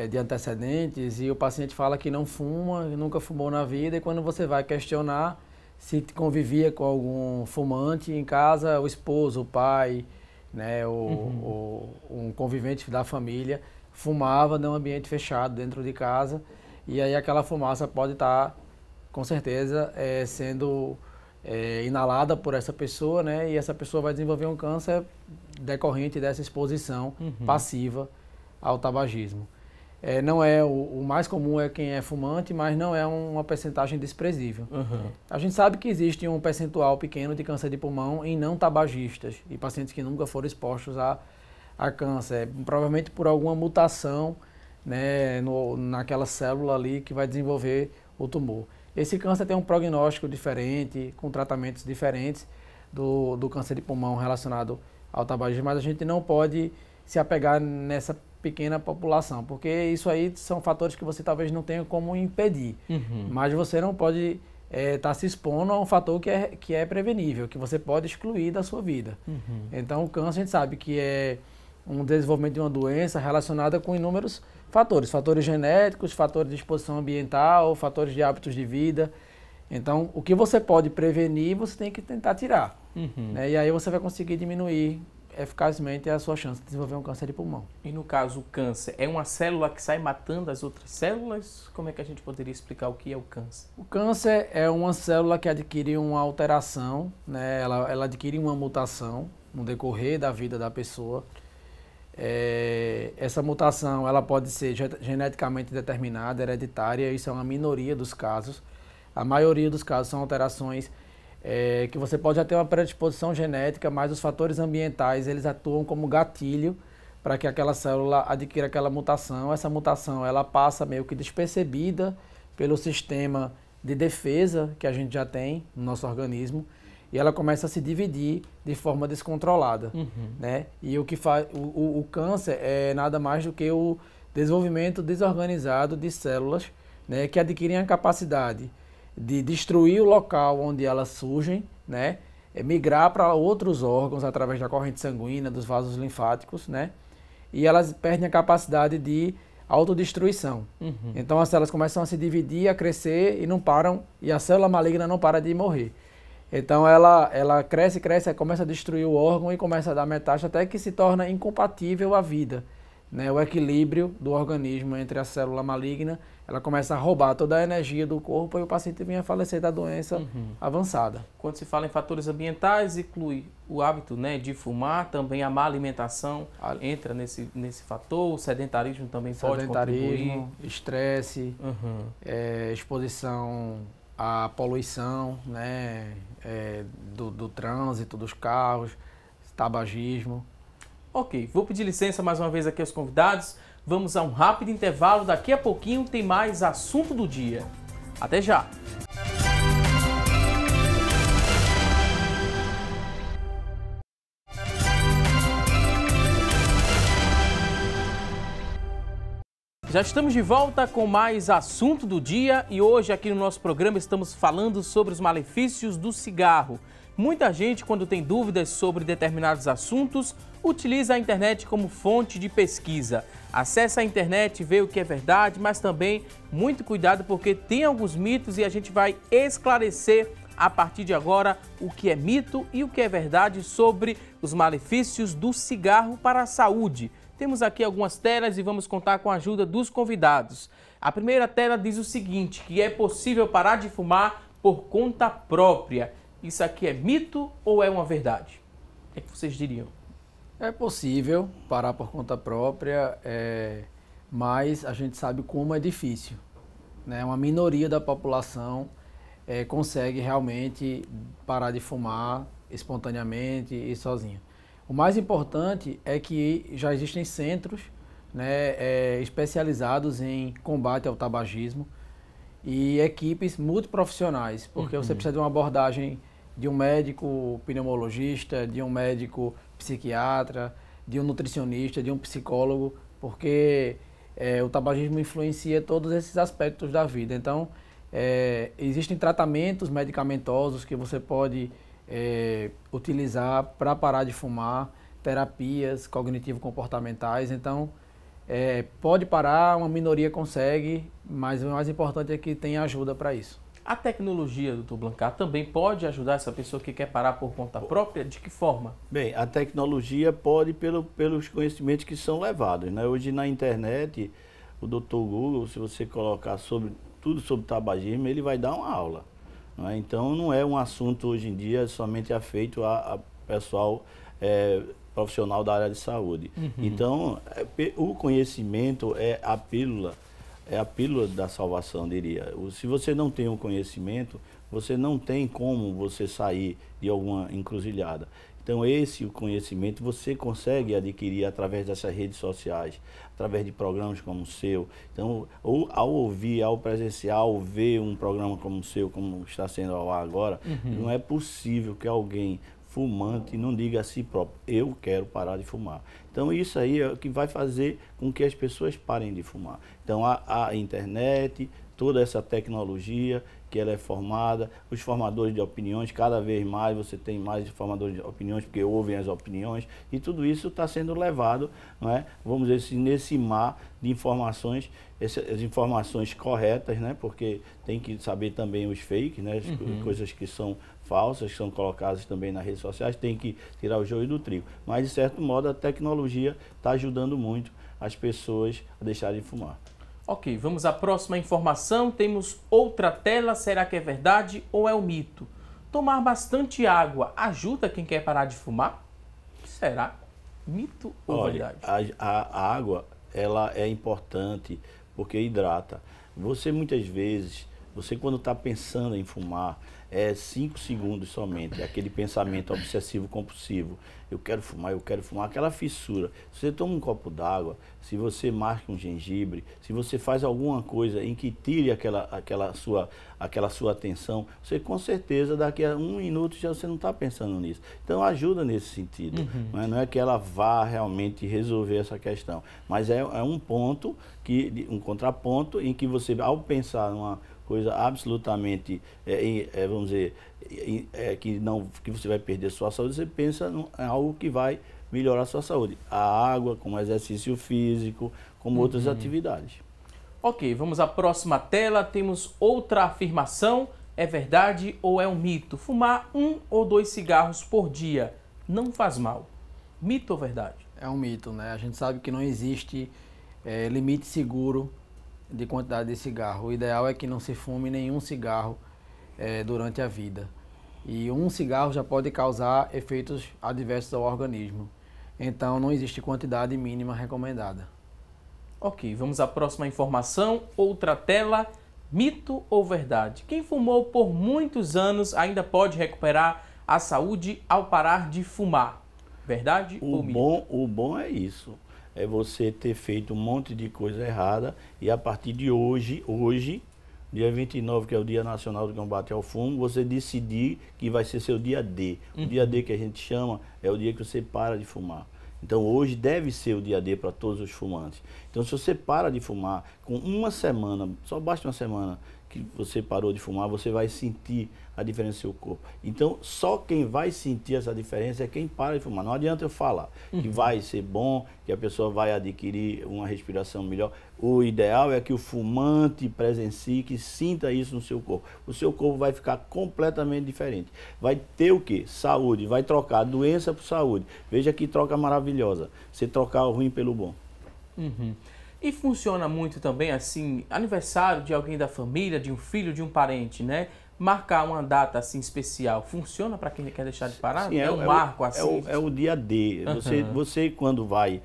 de antecedentes e o paciente fala que não fuma, nunca fumou na vida, e quando você vai questionar se convivia com algum fumante em casa, o esposo, o pai, né, um convivente da família, fumava num ambiente fechado dentro de casa, e aí aquela fumaça pode estar, com certeza, sendo inalada por essa pessoa, né? E essa pessoa vai desenvolver um câncer decorrente dessa exposição passiva ao tabagismo. Não é o mais comum é quem é fumante, mas não é uma percentagem desprezível. A gente sabe que existe um percentual pequeno de câncer de pulmão em não tabagistas e pacientes que nunca foram expostos a câncer, provavelmente por alguma mutação, né, naquela célula ali que vai desenvolver o tumor. Esse câncer tem um prognóstico diferente, com tratamentos diferentes do câncer de pulmão relacionado ao tabagismo, mas a gente não pode se apegar nessa pequena população, porque isso aí são fatores que você talvez não tenha como impedir, mas você não pode estar se expondo a um fator que é prevenível, que você pode excluir da sua vida. Então o câncer a gente sabe que é um desenvolvimento de uma doença relacionada com inúmeros fatores genéticos, fatores de exposição ambiental, fatores de hábitos de vida. Então, o que você pode prevenir, você tem que tentar tirar. Né? E aí você vai conseguir diminuir eficazmente a sua chance de desenvolver um câncer de pulmão. E no caso, o câncer é uma célula que sai matando as outras células? Como é que a gente poderia explicar o que é o câncer? O câncer é uma célula que adquire uma alteração, né? Ela adquire uma mutação no decorrer da vida da pessoa. essa mutação ela pode ser geneticamente determinada, hereditária, isso é uma minoria dos casos. A maioria dos casos são alterações que você pode já ter uma predisposição genética, mas os fatores ambientais eles atuam como gatilho para que aquela célula adquira aquela mutação. Essa mutação ela passa meio que despercebida pelo sistema de defesa que a gente já tem no nosso organismo, e ela começa a se dividir de forma descontrolada, né? E o que faz o câncer é nada mais do que o desenvolvimento desorganizado de células, né, que adquirem a capacidade de destruir o local onde elas surgem, né, migrar para outros órgãos através da corrente sanguínea, dos vasos linfáticos, né? E elas perdem a capacidade de autodestruição. Então as células começam a se dividir, a crescer e não param, e a célula maligna não para de morrer. Então ela cresce, começa a destruir o órgão e começa a dar metástase até que se torna incompatível à vida, né? O equilíbrio do organismo entre a célula maligna, ela começa a roubar toda a energia do corpo e o paciente vem a falecer da doença avançada. Quando se fala em fatores ambientais, inclui o hábito, né, de fumar, também a má alimentação entra nesse fator, o sedentarismo também pode contribuir. Estresse, exposição à poluição, né, do trânsito, dos carros, tabagismo. Ok, vou pedir licença mais uma vez aqui aos convidados. Vamos a um rápido intervalo. Daqui a pouquinho tem mais assunto do dia. Até já! Já estamos de volta com mais assunto do dia e hoje aqui no nosso programa estamos falando sobre os malefícios do cigarro. Muita gente, quando tem dúvidas sobre determinados assuntos, utiliza a internet como fonte de pesquisa. Acesse a internet, vê o que é verdade, mas também muito cuidado porque tem alguns mitos e a gente vai esclarecer a partir de agora o que é mito e o que é verdade sobre os malefícios do cigarro para a saúde. Temos aqui algumas telas e vamos contar com a ajuda dos convidados. A primeira tela diz o seguinte, que é possível parar de fumar por conta própria. Isso aqui é mito ou é uma verdade? O que vocês diriam? É possível parar por conta própria, mas a gente sabe como é difícil, né? Uma minoria da população consegue realmente parar de fumar espontaneamente e sozinha. O mais importante é que já existem centros, né, especializados em combate ao tabagismo e equipes multiprofissionais, porque você precisa de uma abordagem de um médico pneumologista, de um médico psiquiatra, de um nutricionista, de um psicólogo, porque o tabagismo influencia todos esses aspectos da vida. Então, existem tratamentos medicamentosos que você pode utilizar para parar de fumar, terapias cognitivo-comportamentais. Então, pode parar, uma minoria consegue, mas o mais importante é que tenha ajuda para isso. A tecnologia, doutor Blancar, também pode ajudar essa pessoa que quer parar por conta própria? De que forma? Bem, a tecnologia pode pelos conhecimentos que são levados, né? Hoje na internet, o Dr. Google, se você colocar tudo sobre tabagismo, ele vai dar uma aula. Não é? Então não é um assunto hoje em dia somente afeito a pessoal profissional da área de saúde. Então o conhecimento é a pílula da salvação, diria. Se você não tem o conhecimento, você não tem como você sair de alguma encruzilhada. Então o conhecimento você consegue adquirir através dessas redes sociais, através de programas como o seu. Então, ao ouvir, ao presenciar, ao ver um programa como o seu, como está sendo ao ar agora, não é possível que alguém fumante não diga a si próprio, eu quero parar de fumar. Então isso aí é o que vai fazer com que as pessoas parem de fumar. Então a internet, toda essa tecnologia que ela é formada, os formadores de opiniões, cada vez mais você tem mais formadores de opiniões, porque ouvem as opiniões, e tudo isso está sendo levado, não é? Vamos dizer assim, nesse mar de informações, as informações corretas, né? Porque tem que saber também os fakes, né? As coisas que são falsas, que são colocadas também nas redes sociais, tem que tirar o joio do trigo. Mas, de certo modo, a tecnologia está ajudando muito as pessoas a deixarem de fumar. Ok, vamos à próxima informação. Temos outra tela. Será que é verdade ou é um mito? Tomar bastante água ajuda quem quer parar de fumar? Será? Mito ou Olha, verdade? a água, ela é importante porque hidrata. Você muitas vezes, você quando está pensando em fumar, é 5 segundos somente, é aquele pensamento obsessivo compulsivo. Eu quero fumar, aquela fissura. Se você toma um copo d'água, se você marca um gengibre, se você faz alguma coisa em que tire aquela sua atenção, você com certeza daqui a 1 minuto já você não está pensando nisso. Então ajuda nesse sentido. Não é que ela vá realmente resolver essa questão, mas é um ponto, um contraponto em que você, ao pensar numa coisa absolutamente, vamos dizer, que você vai perder sua saúde, você pensa em algo que vai melhorar a sua saúde. A água, como exercício físico, como outras atividades. Ok, vamos à próxima tela. Temos outra afirmação. É verdade ou é um mito? Fumar 1 ou 2 cigarros por dia não faz mal. Mito ou verdade? É um mito, né? A gente sabe que não existe limite seguro de quantidade de cigarro. O ideal é que não se fume nenhum cigarro durante a vida. E um cigarro já pode causar efeitos adversos ao organismo. Então não existe quantidade mínima recomendada. Ok, vamos à próxima informação. Outra tela. Mito ou verdade? Quem fumou por muitos anos ainda pode recuperar a saúde ao parar de fumar. Verdade ou mito? O bom é isso. É você ter feito um monte de coisa errada e a partir de hoje, dia 29, que é o Dia Nacional do Combate ao Fumo, você decidir que vai ser seu dia D. O dia D que a gente chama é o dia que você para de fumar. Então hoje deve ser o dia D para todos os fumantes. Então se você para de fumar, com uma semana, só basta uma semana que você parou de fumar, você vai sentir a diferença no seu corpo. Então só quem vai sentir essa diferença é quem para de fumar. Não adianta eu falar que vai ser bom, que a pessoa vai adquirir uma respiração melhor. O ideal é que o fumante presencie, que sinta isso no seu corpo. O seu corpo vai ficar completamente diferente. Vai ter o quê? Saúde. Vai trocar doença por saúde. Veja que troca maravilhosa. Você trocar o ruim pelo bom. E funciona muito também assim, aniversário de alguém da família, de um filho, de um parente, né? Marcar uma data assim especial, funciona para quem quer deixar de parar? Sim, um marco assim? É o dia D. Você quando vai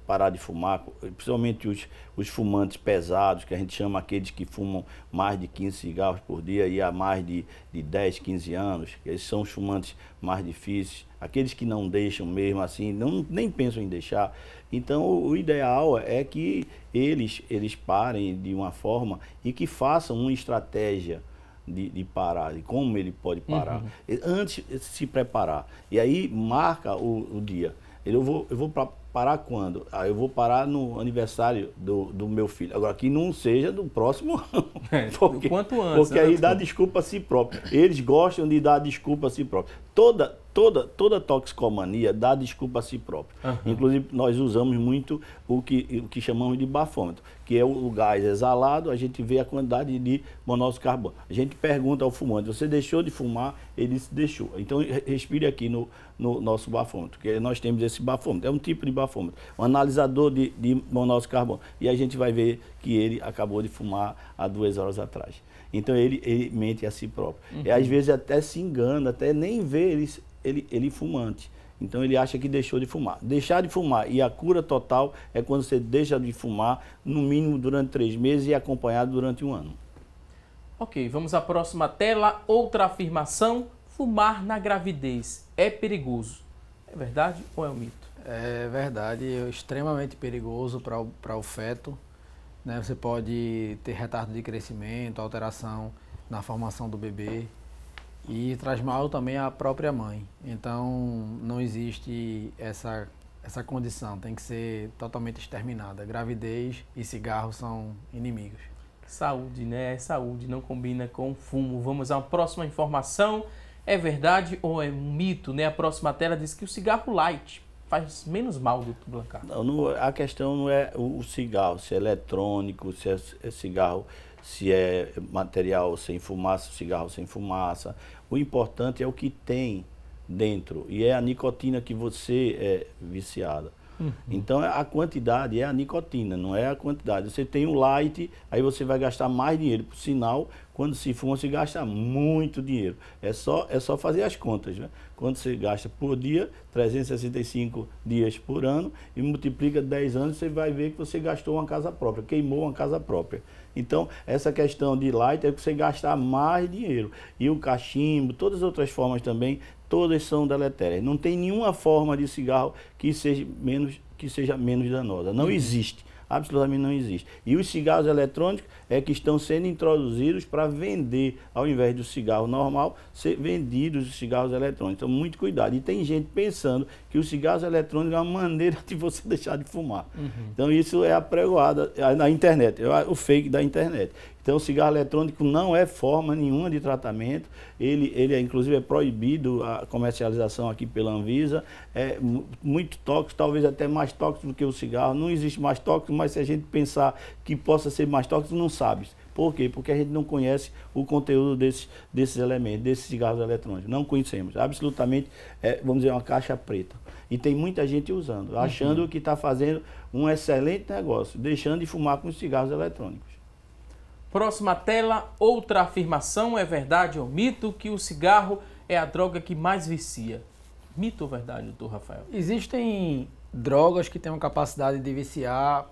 parar de fumar, principalmente os fumantes pesados, que a gente chama aqueles que fumam mais de 15 cigarros por dia e há mais de 10, 15 anos, esses são os fumantes mais difíceis, aqueles que não deixam mesmo assim, nem pensam em deixar. Então o ideal é que eles parem de uma forma e que façam uma estratégia de parar, de como ele pode parar, antes de se preparar. E aí marca o dia. Eu vou parar quando? Eu vou parar no aniversário do meu filho. Agora, que não seja do próximo ano. Porque, quanto antes. Porque aí dá desculpa a si próprio. Eles gostam de dar desculpa a si próprio. Toda toxicomania dá desculpa a si próprio. Inclusive, nós usamos muito o que chamamos de bafômetro, que é o gás exalado, a gente vê a quantidade de monóxido de carbono. A gente pergunta ao fumante, você deixou de fumar? Ele disse, deixou. Então, respire aqui no nosso bafômetro, que nós temos esse bafômetro. É um tipo de bafômetro, um analisador de monóxido de carbono. E a gente vai ver que ele acabou de fumar há 2 horas atrás. Então, ele mente a si próprio. E às vezes até se engana, até nem vê ele fumante. Então ele acha que deixou de fumar. Deixar de fumar e a cura total é quando você deixa de fumar, no mínimo durante 3 meses e acompanhado durante 1 ano. Ok, vamos à próxima tela. Outra afirmação, fumar na gravidez é perigoso. É verdade ou é um mito? É verdade, é extremamente perigoso para o feto. Né? Você pode ter retardo de crescimento, alteração na formação do bebê. E traz mal também à própria mãe. Então, não existe essa condição, tem que ser totalmente exterminada. Gravidez e cigarro são inimigos. Saúde, né? Saúde, não combina com fumo. Vamos à próxima informação. É verdade ou é um mito, né? A próxima tela diz que o cigarro light faz menos mal, doutor Blancar. A questão não é o cigarro, se é eletrônico, se é cigarro, se é material sem fumaça, cigarro sem fumaça. O importante é o que tem dentro e é a nicotina que você é viciada. Então a quantidade é a nicotina, não é a quantidade. Você tem um light, aí você vai gastar mais dinheiro. Por sinal, quando se fuma, se gasta muito dinheiro. É só fazer as contas, né? Quando você gasta por dia, 365 dias por ano, e multiplica 10 anos, você vai ver que você gastou uma casa própria, queimou uma casa própria. Então, essa questão de light é que você gastar mais dinheiro. E o cachimbo, todas as outras formas também, todas são deletérias. Não tem nenhuma forma de cigarro que seja menos danosa. Não existe. Absolutamente não existe. E os cigarros eletrônicos é que estão sendo introduzidos para vender, ao invés do cigarro normal, ser vendidos os cigarros eletrônicos. Então, muito cuidado. E tem gente pensando que os cigarros eletrônicos é uma maneira de você deixar de fumar. Então, isso é apregoado na internet, o fake da internet. Então, o cigarro eletrônico não é forma nenhuma de tratamento, ele inclusive é proibido a comercialização aqui pela Anvisa, é muito tóxico, talvez até mais tóxico do que o cigarro. Não existe mais tóxico, mas se a gente pensar que possa ser mais tóxico, não sabe. Por quê? Porque a gente não conhece o conteúdo desses elementos, desses cigarros eletrônicos. Não conhecemos. Absolutamente, vamos dizer, uma caixa preta. E tem muita gente usando, achando que está fazendo um excelente negócio, deixando de fumar com os cigarros eletrônicos. Próxima tela, outra afirmação, é verdade ou mito que o cigarro é a droga que mais vicia? Mito ou verdade, doutor Rafael? Existem drogas que têm uma capacidade de viciar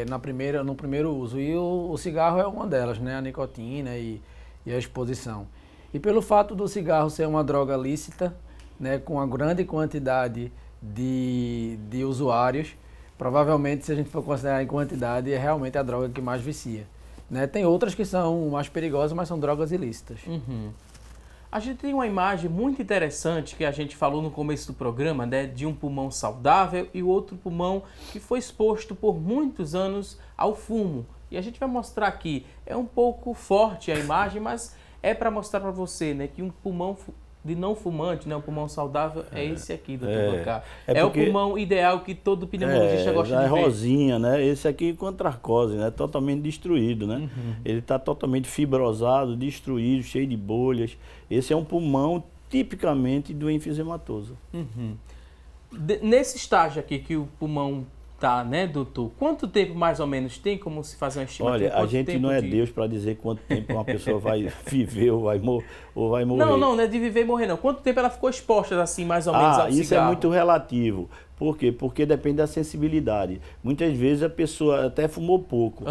no primeiro uso, e o cigarro é uma delas, né? A nicotina e a exposição. E pelo fato do cigarro ser uma droga lícita, né, com uma grande quantidade de usuários, provavelmente, se a gente for considerar em quantidade, é realmente a droga que mais vicia. Né? Tem outras que são mais perigosas, mas são drogas ilícitas. A gente tem uma imagem muito interessante que a gente falou no começo do programa, né, de um pulmão saudável e o outro pulmão que foi exposto por muitos anos ao fumo. E a gente vai mostrar aqui, é um pouco forte a imagem, mas é para mostrar para você, né, que um pulmão de não fumante, né, um pulmão saudável, é esse aqui, doutor Bacá. É o pulmão ideal que todo pneumologista gosta de ver. É rosinha, né? Esse aqui com antracose, né? Totalmente destruído, né? Ele está totalmente fibrosado, destruído, cheio de bolhas. Esse é um pulmão tipicamente do enfisematoso. Nesse estágio aqui que o pulmão tá, né, doutor? Quanto tempo mais ou menos tem como se fazer uma estimativa? Olha, a gente não é Deus para dizer quanto tempo uma pessoa vai viver ou vai morrer. Não é de viver e morrer não. Quanto tempo ela ficou exposta assim, mais ou menos, ao cigarro? Isso é muito relativo. Por quê? Porque depende da sensibilidade. Muitas vezes a pessoa até fumou pouco,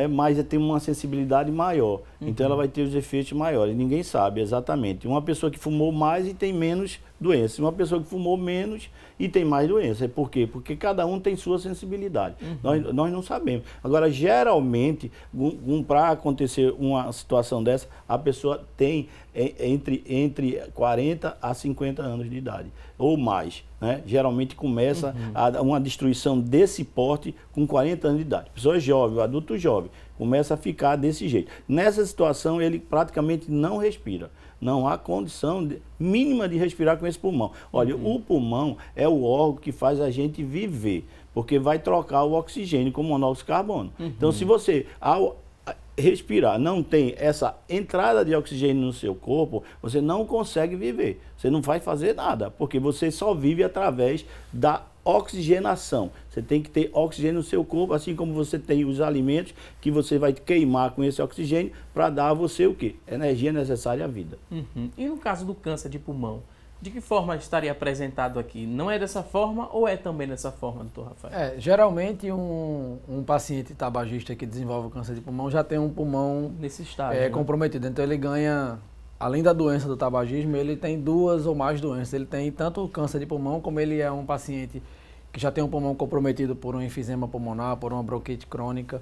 mas tem uma sensibilidade maior. Então ela vai ter os efeitos maiores. Ninguém sabe exatamente. Uma pessoa que fumou mais e tem menos doença. Uma pessoa que fumou menos e tem mais doença. Por quê? Porque cada um tem sua sensibilidade. Nós não sabemos. Agora, geralmente, para acontecer uma situação dessa, a pessoa tem entre 40 a 50 anos de idade, ou mais. Né? Geralmente começa uma destruição desse porte com 40 anos de idade. Pessoa jovem, adulto jovem, começa a ficar desse jeito. Nessa situação, ele praticamente não respira. Não há condição mínima de respirar com esse pulmão. Olha, o pulmão é o órgão que faz a gente viver, porque vai trocar o oxigênio com monóxido de carbono. Então, se você, ao respirar, não tem essa entrada de oxigênio no seu corpo, você não consegue viver. Você não vai fazer nada, porque você só vive através da oxigenação. Você tem que ter oxigênio no seu corpo, assim como você tem os alimentos que você vai queimar com esse oxigênio para dar a você o quê? Energia necessária à vida. E no caso do câncer de pulmão, de que forma estaria apresentado aqui? Não é dessa forma ou é também dessa forma, doutor Rafael? Geralmente um paciente tabagista que desenvolve o câncer de pulmão já tem um pulmão nesse estágio, comprometido. Então ele ganha, além da doença do tabagismo, ele tem duas ou mais doenças. Ele tem tanto o câncer de pulmão, como ele é um paciente que já tem um pulmão comprometido por um enfisema pulmonar, por uma bronquite crônica.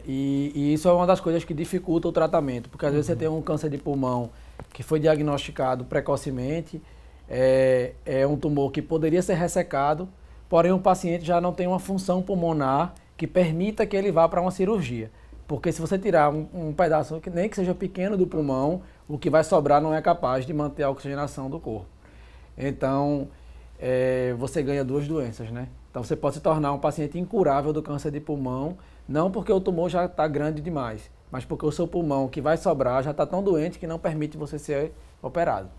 E isso é uma das coisas que dificulta o tratamento, porque às vezes você tem um câncer de pulmão que foi diagnosticado precocemente, é um tumor que poderia ser ressecado, porém o paciente já não tem uma função pulmonar que permita que ele vá para uma cirurgia. Porque se você tirar um pedaço, nem que seja pequeno do pulmão, o que vai sobrar não é capaz de manter a oxigenação do corpo. Então, você ganha duas doenças, né? Então você pode se tornar um paciente incurável do câncer de pulmão, não porque o tumor já está grande demais, mas porque o seu pulmão que vai sobrar já está tão doente que não permite você ser operado.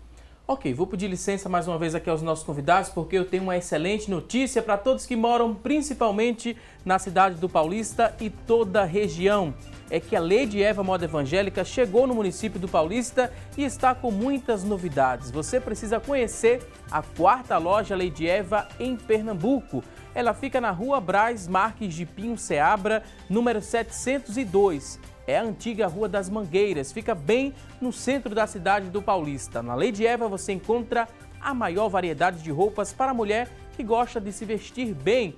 Ok, vou pedir licença mais uma vez aqui aos nossos convidados, porque eu tenho uma excelente notícia para todos que moram principalmente na cidade do Paulista e toda a região. É que a Lady Eva Moda Evangélica chegou no município do Paulista e está com muitas novidades. Você precisa conhecer a 4ª loja Lady Eva em Pernambuco. Ela fica na Rua Braz Marques de Pinho Seabra, número 702. É a antiga Rua das Mangueiras, fica bem no centro da cidade do Paulista. Na Lady Eva você encontra a maior variedade de roupas para a mulher que gosta de se vestir bem.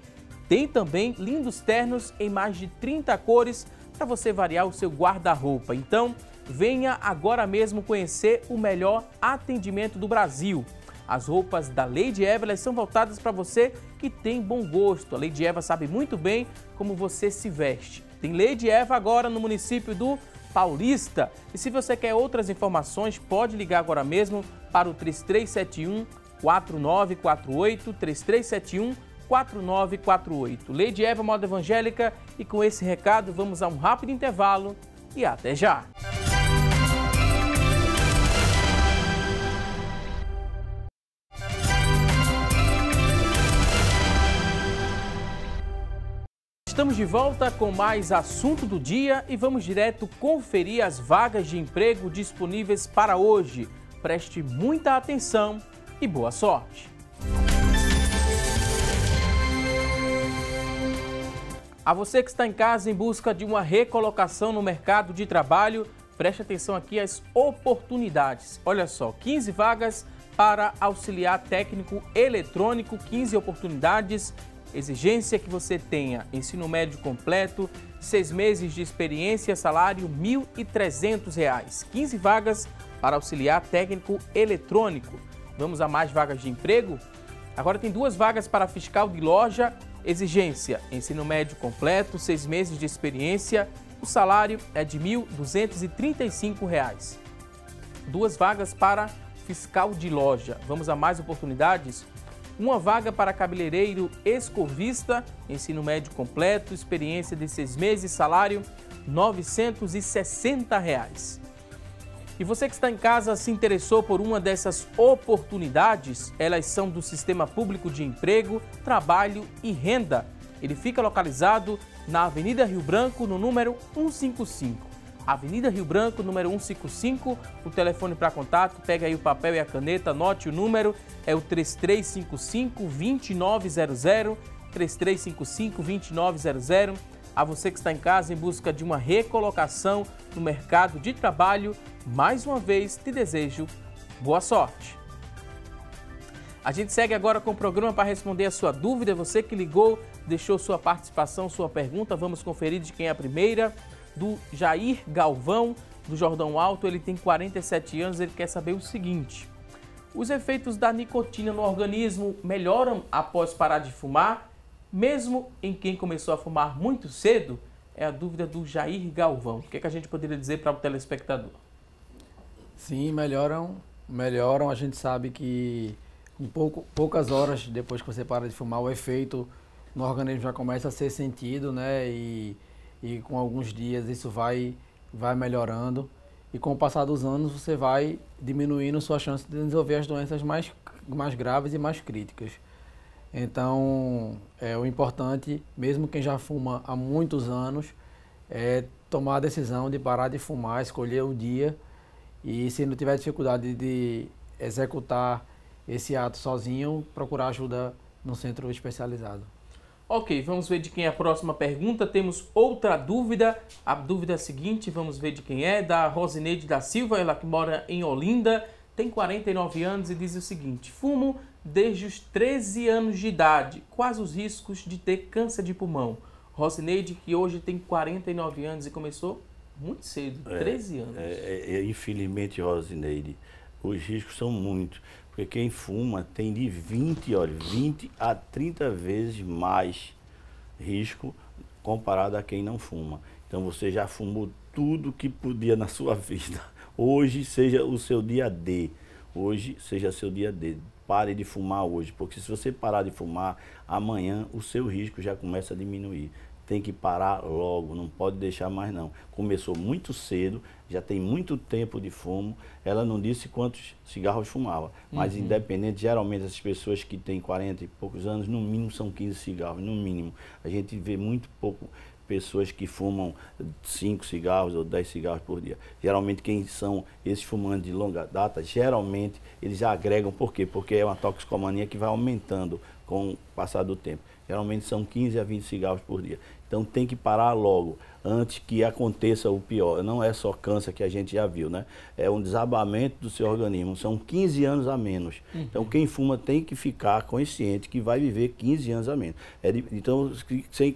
Tem também lindos ternos em mais de 30 cores para você variar o seu guarda-roupa. Então, venha agora mesmo conhecer o melhor atendimento do Brasil. As roupas da Lady Eva elas são voltadas para você que tem bom gosto. A Lady Eva sabe muito bem como você se veste. Tem Lady Eva agora no município do Paulista. E se você quer outras informações, pode ligar agora mesmo para o 3371-4948, 3371-4948. Lady Eva Moda Evangélica. E com esse recado, vamos a um rápido intervalo e até já! Estamos de volta com mais assunto do dia e vamos direto conferir as vagas de emprego disponíveis para hoje. Preste muita atenção e boa sorte! A você que está em casa em busca de uma recolocação no mercado de trabalho, preste atenção aqui às oportunidades. Olha só, 15 vagas para auxiliar técnico eletrônico, 15 oportunidades. Exigência que você tenha ensino médio completo, 6 meses de experiência, salário R$ 1.300. 15 vagas para auxiliar técnico eletrônico. Vamos a mais vagas de emprego? Agora tem 2 vagas para fiscal de loja. Exigência, ensino médio completo, 6 meses de experiência, o salário é de R$ 1.235. 2 vagas para fiscal de loja. Vamos a mais oportunidades? 1 vaga para cabeleireiro escovista, ensino médio completo, experiência de 6 meses, salário R$ 960. E você que está em casa se interessou por uma dessas oportunidades, elas são do Sistema Público de Emprego, Trabalho e Renda. Ele fica localizado na Avenida Rio Branco, no número 155. Avenida Rio Branco, número 155, o telefone para contato, pega aí o papel e a caneta, anote o número, é o 3355-2900, 3355-2900. A você que está em casa em busca de uma recolocação no mercado de trabalho, mais uma vez te desejo boa sorte. A gente segue agora com o programa para responder a sua dúvida. Você que ligou, deixou sua participação, sua pergunta, vamos conferir de quem é a primeira. Do Jair Galvão, do Jordão Alto, ele tem 47 anos, ele quer saber o seguinte: os efeitos da nicotina no organismo melhoram após parar de fumar, mesmo em quem começou a fumar muito cedo? É a dúvida do Jair Galvão. O que é que a gente poderia dizer para o telespectador? Sim, melhoram. A gente sabe que poucas horas depois que você para de fumar, o efeito no organismo já começa a ser sentido, né? E com alguns dias isso vai melhorando. E com o passar dos anos você vai diminuindo sua chance de desenvolver as doenças mais graves e mais críticas. Então, o importante, mesmo quem já fuma há muitos anos, é tomar a decisão de parar de fumar, escolher o dia. E se não tiver dificuldade de executar esse ato sozinho, procurar ajuda no centro especializado. Ok, vamos ver de quem é a próxima pergunta. Temos outra dúvida. A dúvida é a seguinte, vamos ver de quem é. Da Rosineide da Silva, ela que mora em Olinda, tem 49 anos e diz o seguinte: fumo desde os 13 anos de idade. Quais os riscos de ter câncer de pulmão? Rosineide, que hoje tem 49 anos e começou muito cedo, 13 anos. Infelizmente, Rosineide, os riscos são muitos. Porque quem fuma tem de 20 a 30 vezes mais risco comparado a quem não fuma. Então você já fumou tudo que podia na sua vida. Hoje seja o seu dia D. Hoje seja seu dia D. Pare de fumar hoje, porque se você parar de fumar, amanhã o seu risco já começa a diminuir. tem que parar logo, não pode deixar mais não. Começou muito cedo, já tem muito tempo de fumo, ela não disse quantos cigarros fumava, mas independente, geralmente essas pessoas que têm 40 e poucos anos, no mínimo são 15 cigarros, no mínimo. A gente vê muito pouco pessoas que fumam 5 cigarros ou 10 cigarros por dia. Geralmente quem são esses fumantes de longa data, geralmente eles já agregam, por quê? Porque é uma toxicomania que vai aumentando com o passar do tempo. Geralmente são 15 a 20 cigarros por dia. Então tem que parar logo, antes que aconteça o pior. Não é só câncer que a gente já viu, né? É um desabamento do seu organismo, são 15 anos a menos. Então quem fuma tem que ficar consciente que vai viver 15 anos a menos. Então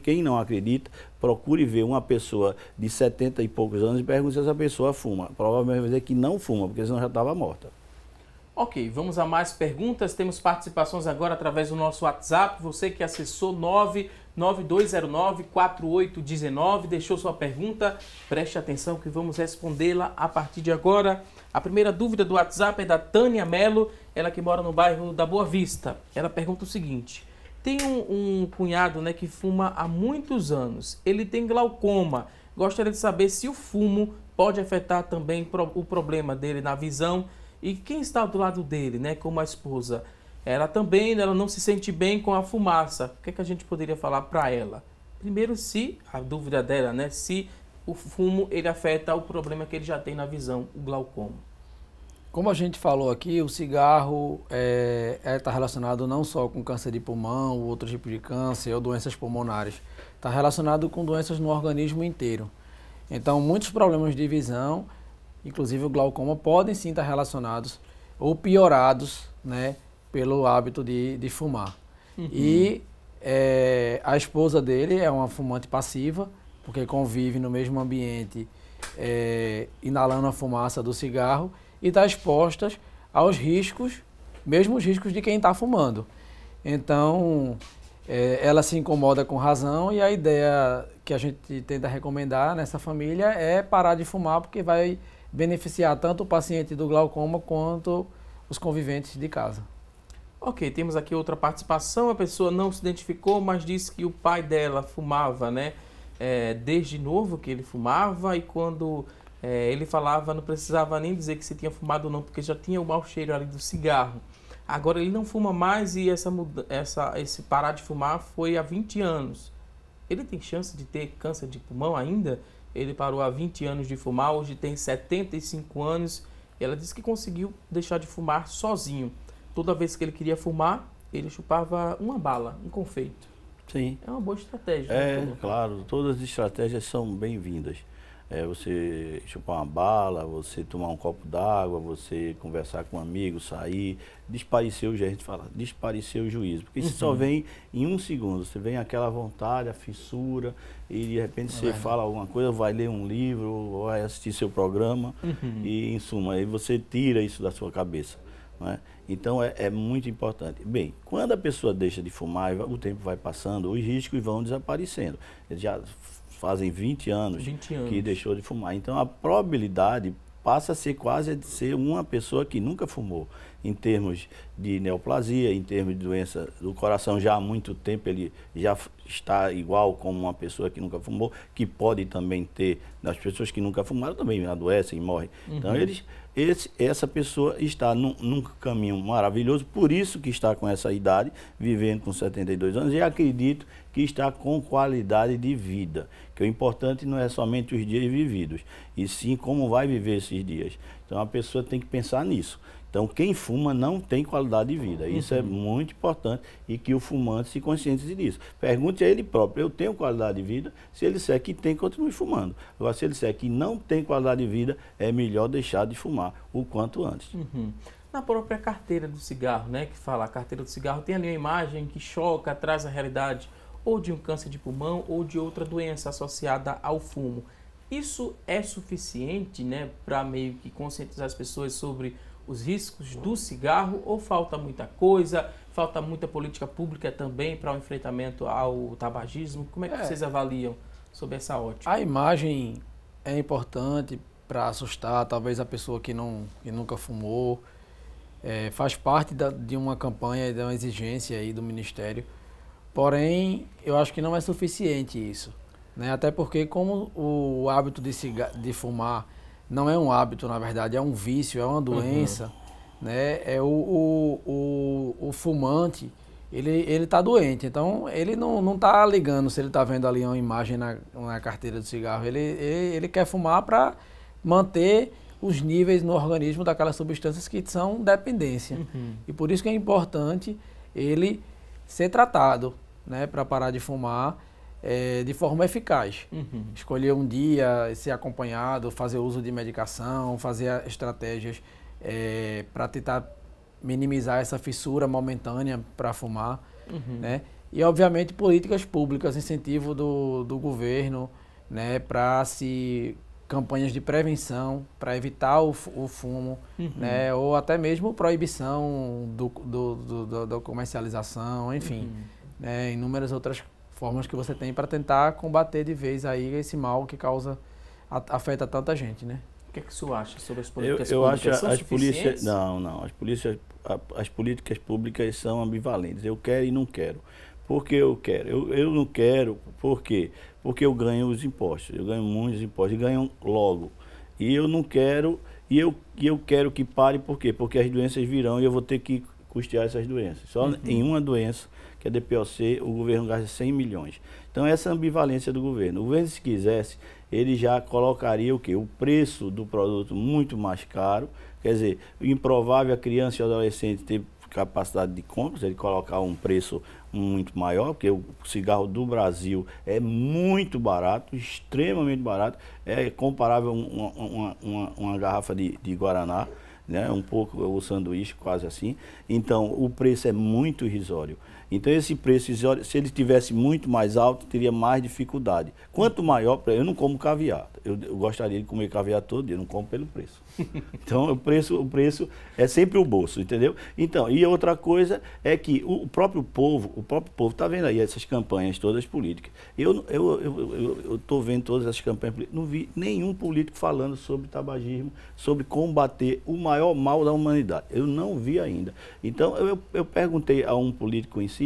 quem não acredita, procure ver uma pessoa de 70 e poucos anos e pergunte se essa pessoa fuma. Provavelmente vai dizer que não fuma, porque senão já estava morta. Ok, vamos a mais perguntas. Temos participações agora através do nosso WhatsApp. Você que acessou 99209-4819, deixou sua pergunta, preste atenção que vamos respondê-la a partir de agora. A primeira dúvida do WhatsApp é da Tânia Melo, ela que mora no bairro da Boa Vista. Ela pergunta o seguinte: tem um cunhado, né, que fuma há muitos anos. Ele tem glaucoma. Gostaria de saber se o fumo pode afetar também o problema dele na visão. E quem está do lado dele, né, como a esposa, ela não se sente bem com a fumaça. O que é que a gente poderia falar para ela? Primeiro, se a dúvida dela, né, se o fumo ele afeta o problema que ele já tem na visão, o glaucoma. Como a gente falou aqui, o cigarro está relacionado não só com câncer de pulmão, outro tipo de câncer ou doenças pulmonares. Está relacionado com doenças no organismo inteiro. Então, muitos problemas de visão, inclusive o glaucoma, podem sim estar relacionados ou piorados, né, pelo hábito de fumar. E a esposa dele é uma fumante passiva, porque convive no mesmo ambiente, inalando a fumaça do cigarro e está exposta aos riscos, mesmo os riscos de quem está fumando. Então, ela se incomoda com razão e a ideia que a gente tenta recomendar nessa família é parar de fumar, porque vai beneficiar tanto o paciente do glaucoma quanto os conviventes de casa. Ok, temos aqui outra participação. A pessoa não se identificou, mas disse que o pai dela fumava, né? Desde novo que ele fumava, e quando ele falava, não precisava nem dizer que se tinha fumado ou não, porque já tinha o mau cheiro ali do cigarro. Agora ele não fuma mais e esse parar de fumar foi há 20 anos. Ele tem chance de ter câncer de pulmão ainda? Ele parou há 20 anos de fumar, hoje tem 75 anos. E ela disse que conseguiu deixar de fumar sozinho. Toda vez que ele queria fumar, ele chupava uma bala, um confeito. Sim. É uma boa estratégia. Claro, todas as estratégias são bem-vindas. Você chupar uma bala, você tomar um copo d'água, você conversar com um amigo, sair, desaparecer a gente fala, desaparecer o juízo. Porque isso só vem em 1 segundo. Você vem aquela vontade, a fissura, e de repente você fala alguma coisa, vai ler um livro, vai assistir seu programa, e em suma, aí você tira isso da sua cabeça. Não é? Então é muito importante. Bem, quando a pessoa deixa de fumar, o tempo vai passando, os riscos vão desaparecendo. Eles já fazem 20 anos que deixou de fumar. Então a probabilidade passa a ser quase de ser uma pessoa que nunca fumou. Em termos de neoplasia, em termos de doença do coração, já há muito tempo ele já está igual como uma pessoa que nunca fumou, que pode também ter, as pessoas que nunca fumaram também adoecem e morrem. Então essa pessoa está num caminho maravilhoso, por isso que está com essa idade, vivendo com 72 anos, e acredito que está com qualidade de vida, que o importante não é somente os dias vividos, e sim como vai viver esses dias. Então a pessoa tem que pensar nisso. Então quem fuma não tem qualidade de vida, isso é muito importante, e que o fumante se conscientize disso. Pergunte a ele próprio: eu tenho qualidade de vida? Se ele disser que tem, continue fumando. Agora, se ele disser que não tem qualidade de vida, é melhor deixar de fumar o quanto antes. Na própria carteira do cigarro, né, que fala, a carteira do cigarro tem ali uma imagem que choca, traz a realidade ou de um câncer de pulmão ou de outra doença associada ao fumo. Isso é suficiente, né, para meio que conscientizar as pessoas sobre os riscos do cigarro, ou falta muita coisa, falta muita política pública também para o enfrentamento ao tabagismo? Como é que vocês avaliam sobre essa ótica? A imagem é importante para assustar talvez a pessoa que nunca fumou, faz parte de uma campanha, de uma exigência aí do Ministério, porém eu acho que não é suficiente isso. né? Até porque como o hábito de fumar não é um hábito, na verdade, é um vício, é uma doença, né? O fumante, ele está doente, então ele não está ligando se ele está vendo ali uma imagem na carteira do cigarro. Ele quer fumar para manter os níveis no organismo daquelas substâncias que são dependência. E por isso que é importante ele ser tratado, né, para parar de fumar de forma eficaz. Escolher um dia, ser acompanhado, fazer uso de medicação, fazer estratégias para tentar minimizar essa fissura momentânea para fumar, né? E, obviamente, políticas públicas, incentivo do governo, né, para campanhas de prevenção, para evitar o fumo, né, ou até mesmo proibição da comercialização, enfim, né, inúmeras outras formas que você tem para tentar combater de vez aí esse mal que afeta tanta gente, né? O que é que o senhor acha sobre as políticas públicas? Eu acho são as suficientes? As políticas públicas são ambivalentes. Eu quero e não quero. Por que eu quero? Eu não quero, por quê? Porque eu ganho os impostos, eu ganho muitos impostos, e ganho logo. E eu não quero, e eu quero que pare, por quê? Porque as doenças virão e eu vou ter que custear essas doenças. Só em uma doença, que é a DPOC, o governo gasta 100 milhões. Então essa é a ambivalência do governo. O governo, se quisesse, ele já colocaria o quê? O preço do produto muito mais caro, quer dizer, improvável a criança e o adolescente ter capacidade de compra, se ele colocar um preço muito maior, porque o cigarro do Brasil é muito barato, extremamente barato, é comparável a uma garrafa de Guaraná, né? Um pouco o sanduíche, quase assim. Então, o preço é muito irrisório. Então, esse preço irrisório, se ele tivesse muito mais alto, teria mais dificuldade. Quanto maior, eu não como caviar. Eu gostaria de comer caviar todo dia, eu não como pelo preço. Então, o preço é sempre o bolso, entendeu? Então, e outra coisa é que o próprio povo está vendo aí essas campanhas todas políticas. Eu estou vendo todas essas campanhas políticas, não vi nenhum político falando sobre tabagismo, sobre combater o maior mal da humanidade. Eu não vi ainda. Então, eu perguntei a um político conhecido,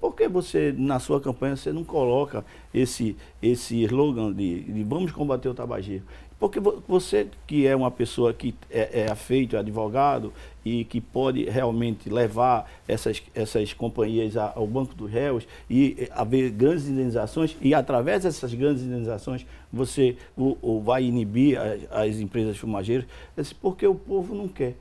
por que você, na sua campanha, você não coloca esse slogan de vamos combater o tabagismo? Porque você, que é uma pessoa que é afeito, é advogado e que pode realmente levar essas companhias ao banco dos réus e haver grandes indenizações, e através dessas grandes indenizações você vai inibir as empresas fumageiras, porque o povo não quer.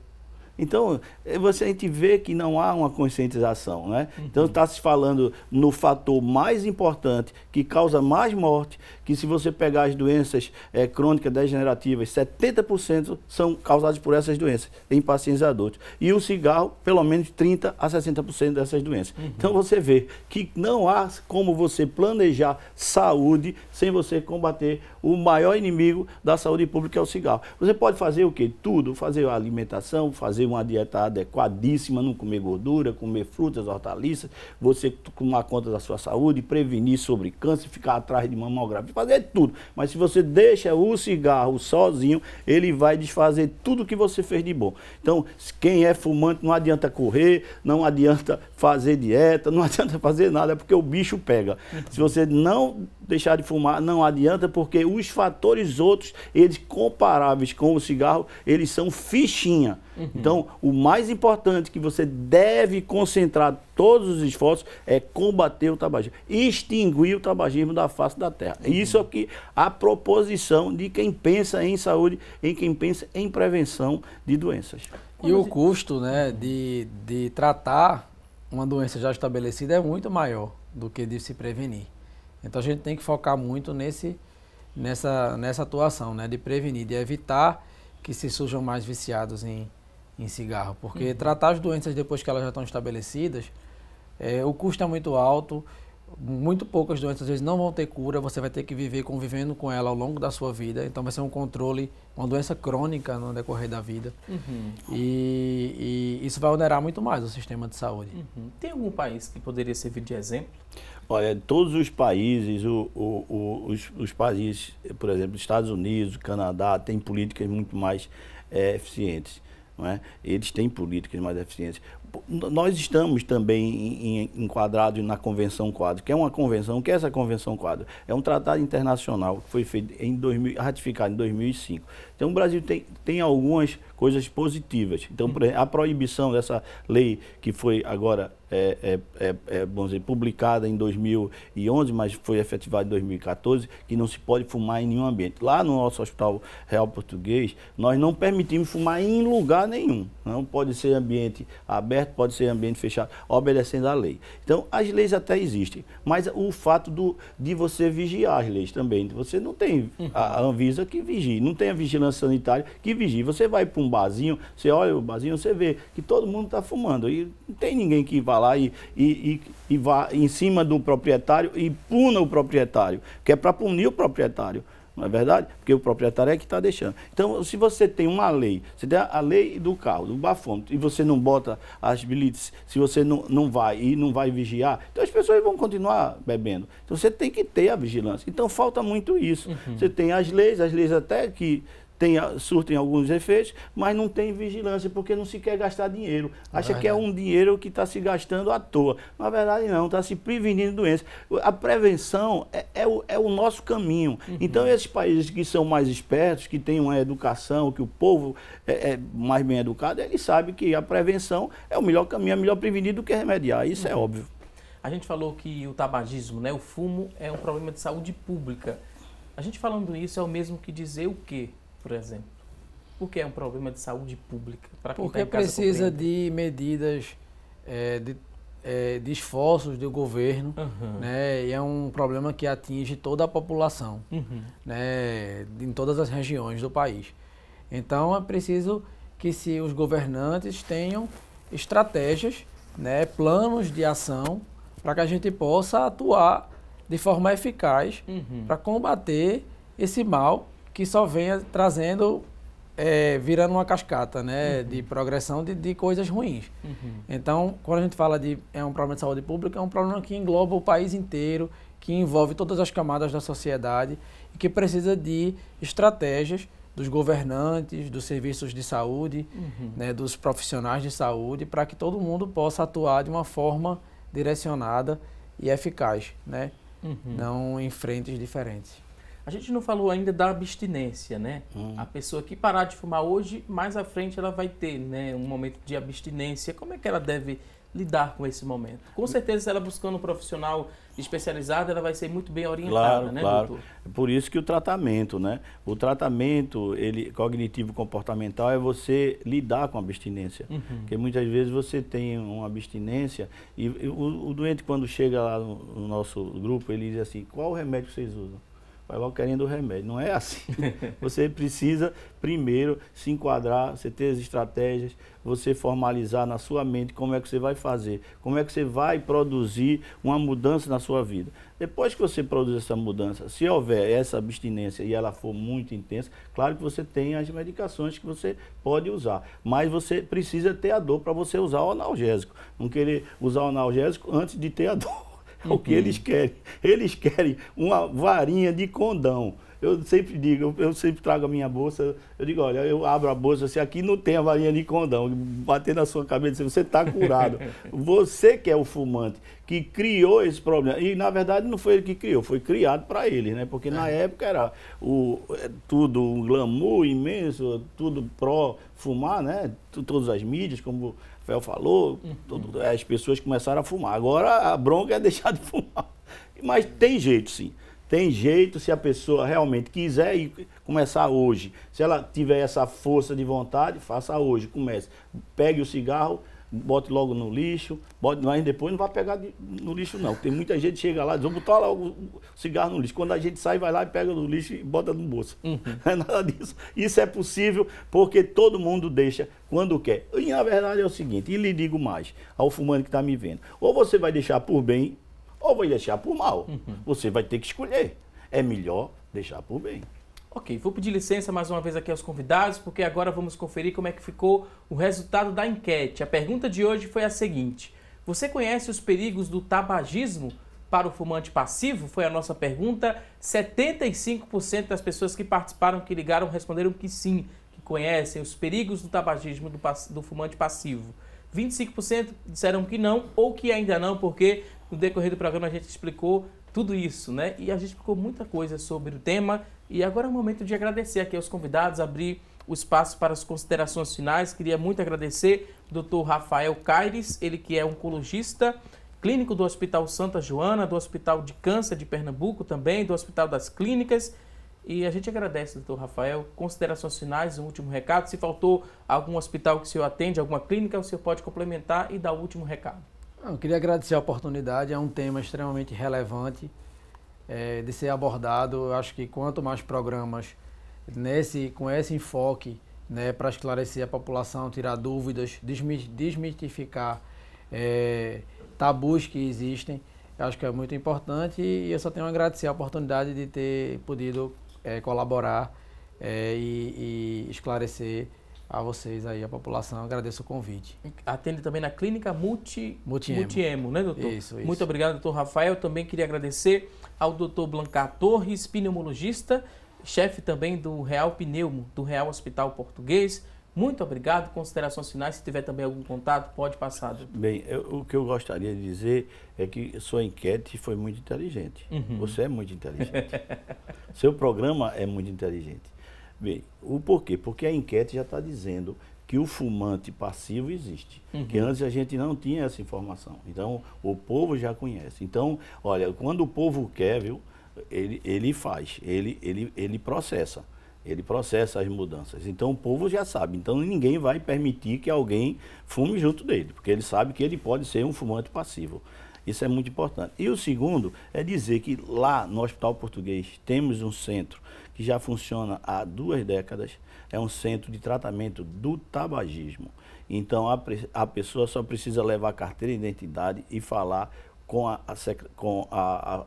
Então, a gente vê que não há uma conscientização, né? Então, está se falando no fator mais importante, que causa mais morte, que se você pegar as doenças crônicas degenerativas, 70% são causadas por essas doenças em pacientes adultos. E o cigarro, pelo menos 30% a 60% dessas doenças. Então, você vê que não há como você planejar saúde sem você combater o maior inimigo da saúde pública, que é o cigarro. Você pode fazer o quê? Tudo. Fazer a alimentação, fazer uma dieta adequadíssima, não comer gordura, comer frutas, hortaliças, você tomar conta da sua saúde, prevenir sobre câncer, ficar atrás de mamografia, fazer tudo. Mas se você deixa o cigarro sozinho, ele vai desfazer tudo que você fez de bom. Então, quem é fumante, não adianta correr, não adianta fazer dieta, não adianta fazer nada, porque o bicho pega. Se você não deixar de fumar, não adianta, porque os fatores outros, eles comparáveis com o cigarro, eles são fichinha. Então, o mais importante que você deve concentrar todos os esforços é combater o tabagismo, extinguir o tabagismo da face da terra. Isso aqui, a proposição de quem pensa em saúde, em quem pensa em prevenção de doenças. E o custo, né, de tratar uma doença já estabelecida é muito maior do que de se prevenir. Então, a gente tem que focar muito nessa atuação, né, de prevenir, de evitar que se surjam mais viciados em cigarro, porque tratar as doenças depois que elas já estão estabelecidas, o custo é muito alto, muito poucas doenças às vezes não vão ter cura, você vai ter que viver convivendo com ela ao longo da sua vida, então vai ser um controle, uma doença crônica no decorrer da vida, e isso vai onerar muito mais o sistema de saúde. Tem algum país que poderia servir de exemplo? Olha, todos os países, os países, por exemplo, Estados Unidos, Canadá, têm políticas muito mais eficientes. não é? Eles têm políticas mais eficientes. Nós estamos também enquadrados na Convenção Quadro, que é uma convenção, que é essa Convenção Quadro? É um tratado internacional que foi feito ratificado em 2005. Então, o Brasil tem algumas coisas positivas. Então, por exemplo, a proibição dessa lei que foi agora vamos dizer, publicada em 2011, mas foi efetivada em 2014, que não se pode fumar em nenhum ambiente. Lá no nosso Hospital Real Português, nós não permitimos fumar em lugar nenhum. Não pode ser ambiente aberto, pode ser ambiente fechado, obedecendo à lei. Então, as leis até existem, mas o fato de você vigiar as leis também. Você não tem a Anvisa que vigie, não tem a vigilância sanitária que vigie. Você vai para um barzinho, você olha o barzinho, você vê que todo mundo está fumando. E não tem ninguém que vá lá e vá em cima do proprietário e puna o proprietário, que é para punir o proprietário. Não é verdade? Porque o proprietário é que está deixando. Então, se você tem uma lei, você tem a lei do carro, do bafômetro, e você não bota as blitz, se você não vai vigiar, então as pessoas vão continuar bebendo. Então, você tem que ter a vigilância. Então, falta muito isso. Você tem as leis até que surtem alguns efeitos, mas não tem vigilância, porque não se quer gastar dinheiro. Acha que é um dinheiro que está se gastando à toa. Na verdade, não, está se prevenindo doenças. A prevenção é o nosso caminho. Então, esses países que são mais espertos, que têm uma educação, que o povo é mais bem educado, eles sabem que a prevenção é o melhor caminho, é melhor prevenir do que remediar. Isso é óbvio. A gente falou que o tabagismo, né, o fumo, é um problema de saúde pública. A gente falando isso é o mesmo que dizer o quê? Por exemplo, por que é um problema de saúde pública? Porque precisa de medidas, de esforços do governo, né? E é um problema que atinge toda a população, né? Em todas as regiões do país. Então, é preciso que os governantes tenham estratégias, né? Planos de ação, para que a gente possa atuar de forma eficaz para combater esse mal que só venha trazendo, virando uma cascata, né, de progressão de coisas ruins. Então, quando a gente fala de um problema de saúde pública, é um problema que engloba o país inteiro, que envolve todas as camadas da sociedade e que precisa de estratégias dos governantes, dos serviços de saúde, né, dos profissionais de saúde, para que todo mundo possa atuar de uma forma direcionada e eficaz, né, não em frentes diferentes. A gente não falou ainda da abstinência, né? A pessoa que parar de fumar hoje, mais à frente ela vai ter, né, um momento de abstinência. Como é que ela deve lidar com esse momento? Com certeza, se ela buscando um profissional especializado, ela vai ser muito bem orientada, né, doutor? É por isso que o tratamento, né? O tratamento cognitivo-comportamental é você lidar com a abstinência. Porque muitas vezes você tem uma abstinência e o doente, quando chega lá no nosso grupo, ele diz assim, qual o remédio que vocês usam? Vai logo querendo o remédio. Não é assim. Você precisa, primeiro, se enquadrar, você ter as estratégias, você formalizar na sua mente como é que você vai fazer, como é que você vai produzir uma mudança na sua vida. Depois que você produz essa mudança, se houver essa abstinência e ela for muito intensa, claro que você tem as medicações que você pode usar, mas você precisa ter a dor para você usar o analgésico. Não querer usar o analgésico antes de ter a dor. É o que eles querem. Eles querem uma varinha de condão. Eu sempre digo, eu sempre trago a minha bolsa, eu digo, olha, eu abro a bolsa, se aqui não tem a varinha de condão, bater na sua cabeça, você está curado. Você que é o fumante, que criou esse problema. E, na verdade, não foi ele que criou, foi criado para ele, né? Porque na época era tudo um glamour imenso, tudo pró-fumar, né? Todas as mídias, como o Fel falou, as pessoas começaram a fumar. Agora a bronca é deixar de fumar. Mas tem jeito, sim. Tem jeito, se a pessoa realmente quiser ir começar hoje. Se ela tiver essa força de vontade, faça hoje, comece. Pegue o cigarro, bote logo no lixo, mas depois não vai pegar no lixo não. Tem muita gente que chega lá e diz, vou botar logo o cigarro no lixo. Quando a gente sai, vai lá e pega no lixo e bota no bolso. Não é nada disso. Isso é possível porque todo mundo deixa quando quer. E na verdade é o seguinte, e lhe digo mais ao fumante que está me vendo. Ou você vai deixar por bem, ou vai deixar por mal. Você vai ter que escolher. É melhor deixar por bem. Ok, vou pedir licença mais uma vez aqui aos convidados, porque agora vamos conferir como é que ficou o resultado da enquete. A pergunta de hoje foi a seguinte: você conhece os perigos do tabagismo para o fumante passivo? Foi a nossa pergunta. 75% das pessoas que participaram, que ligaram, responderam que sim, que conhecem os perigos do tabagismo do fumante passivo. 25% disseram que não ou que ainda não, porque no decorrer do programa a gente explicou tudo isso, né? E a gente explicou muita coisa sobre o tema. E agora é o momento de agradecer aqui aos convidados, abrir o espaço para as considerações finais. Queria muito agradecer o Dr. Rafael Caires, ele que é oncologista clínico do Hospital Santa Joana, do Hospital de Câncer de Pernambuco também, do Hospital das Clínicas. E a gente agradece, doutor Rafael. Considerações finais, um último recado. Se faltou algum hospital que o senhor atende, alguma clínica, o senhor pode complementar e dar o último recado. Eu queria agradecer a oportunidade, é um tema extremamente relevante de ser abordado. Eu acho que quanto mais programas com esse enfoque, né, para esclarecer a população, tirar dúvidas, desmistificar tabus que existem, eu acho que é muito importante e eu só tenho a agradecer a oportunidade de ter podido colaborar e esclarecer a vocês aí, a população. Eu agradeço o convite. Atende também na clínica Multiemo, né, doutor? Isso. Muito obrigado, doutor Rafael. Também queria agradecer ao doutor Blancar Torres, pneumologista, chefe também do Real Pneumo, do Real Hospital Português. Muito obrigado. Considerações finais, se tiver também algum contato, pode passar. Bem, o que eu gostaria de dizer é que sua enquete foi muito inteligente. Você é muito inteligente. Seu programa é muito inteligente. Bem, o porquê? Porque a enquete já está dizendo que o fumante passivo existe. Que antes a gente não tinha essa informação. Então, o povo já conhece. Então, olha, quando o povo quer, viu, ele faz, ele processa. Ele processa as mudanças. Então o povo já sabe. Então ninguém vai permitir que alguém fume junto dele, porque ele sabe que ele pode ser um fumante passivo. Isso é muito importante. E o segundo é dizer que lá no Hospital Português temos um centro que já funciona há 2 décadas. É um centro de tratamento do tabagismo. Então a pessoa só precisa levar a carteira de identidade e falar com a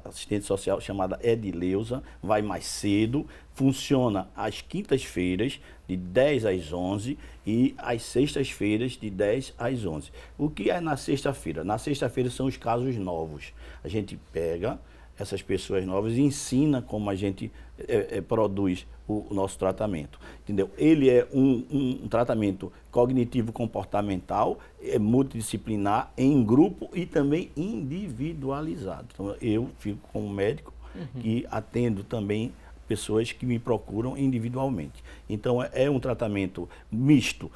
assistente social chamada Edileuza, vai mais cedo, funciona às quintas-feiras, de 10 às 11 e às sextas-feiras, de 10 às 11. O que é na sexta-feira? Na sexta-feira são os casos novos. A gente pega essas pessoas novas e ensina como a gente produz o nosso tratamento, entendeu? Ele é um tratamento cognitivo-comportamental, multidisciplinar, em grupo e também individualizado. Então, eu fico como médico que atendo também pessoas que me procuram individualmente. Então, é um tratamento misto,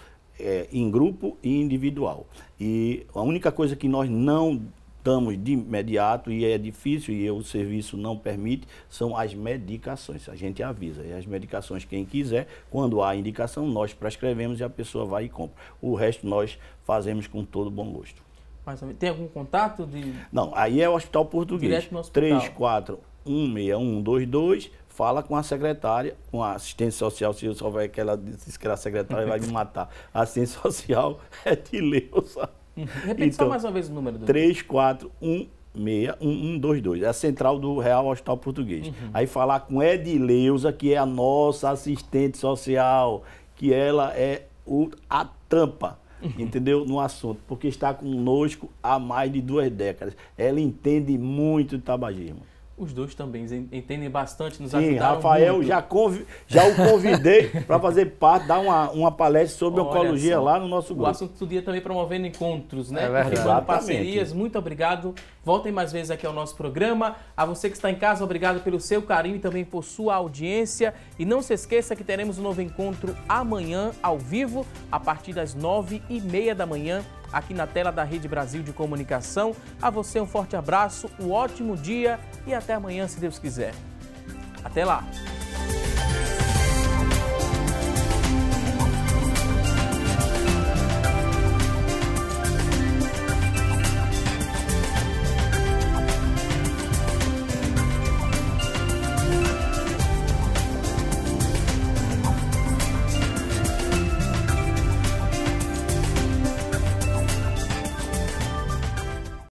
em grupo e individual. E a única coisa que nós não damos de imediato, e é difícil, e o serviço não permite, são as medicações. A gente avisa. E as medicações, quem quiser, quando há indicação, nós prescrevemos e a pessoa vai e compra. O resto nós fazemos com todo bom gosto. Mas tem algum contato? Não, aí é o Hospital Português. Direto no hospital. 34-16122, fala com a secretária, com a assistente social, se eu souber que ela disse que era secretária, vai me matar. A assistente social é Edileuza. Repete então, só mais uma vez o número do 34-16122. É a central do Real Hospital Português. Aí falar com Edileuza, que é a nossa assistente social, que ela é a tampa, entendeu? No assunto, porque está conosco há mais de 2 décadas. Ela entende muito de tabagismo. Os dois também entendem bastante, nos ajudaram. Sim, Rafael, muito. já o convidei para fazer parte, dar uma palestra sobre oncologia lá no nosso grupo. O Assunto do Dia também promovendo encontros, né? É verdade. Firmando parcerias. Muito obrigado. Voltem mais vezes aqui ao nosso programa. A você que está em casa, obrigado pelo seu carinho e também por sua audiência. E não se esqueça que teremos um novo encontro amanhã, ao vivo, a partir das 9h30 da manhã, aqui na tela da Rede Brasil de Comunicação. A você um forte abraço, um ótimo dia e até amanhã, se Deus quiser. Até lá!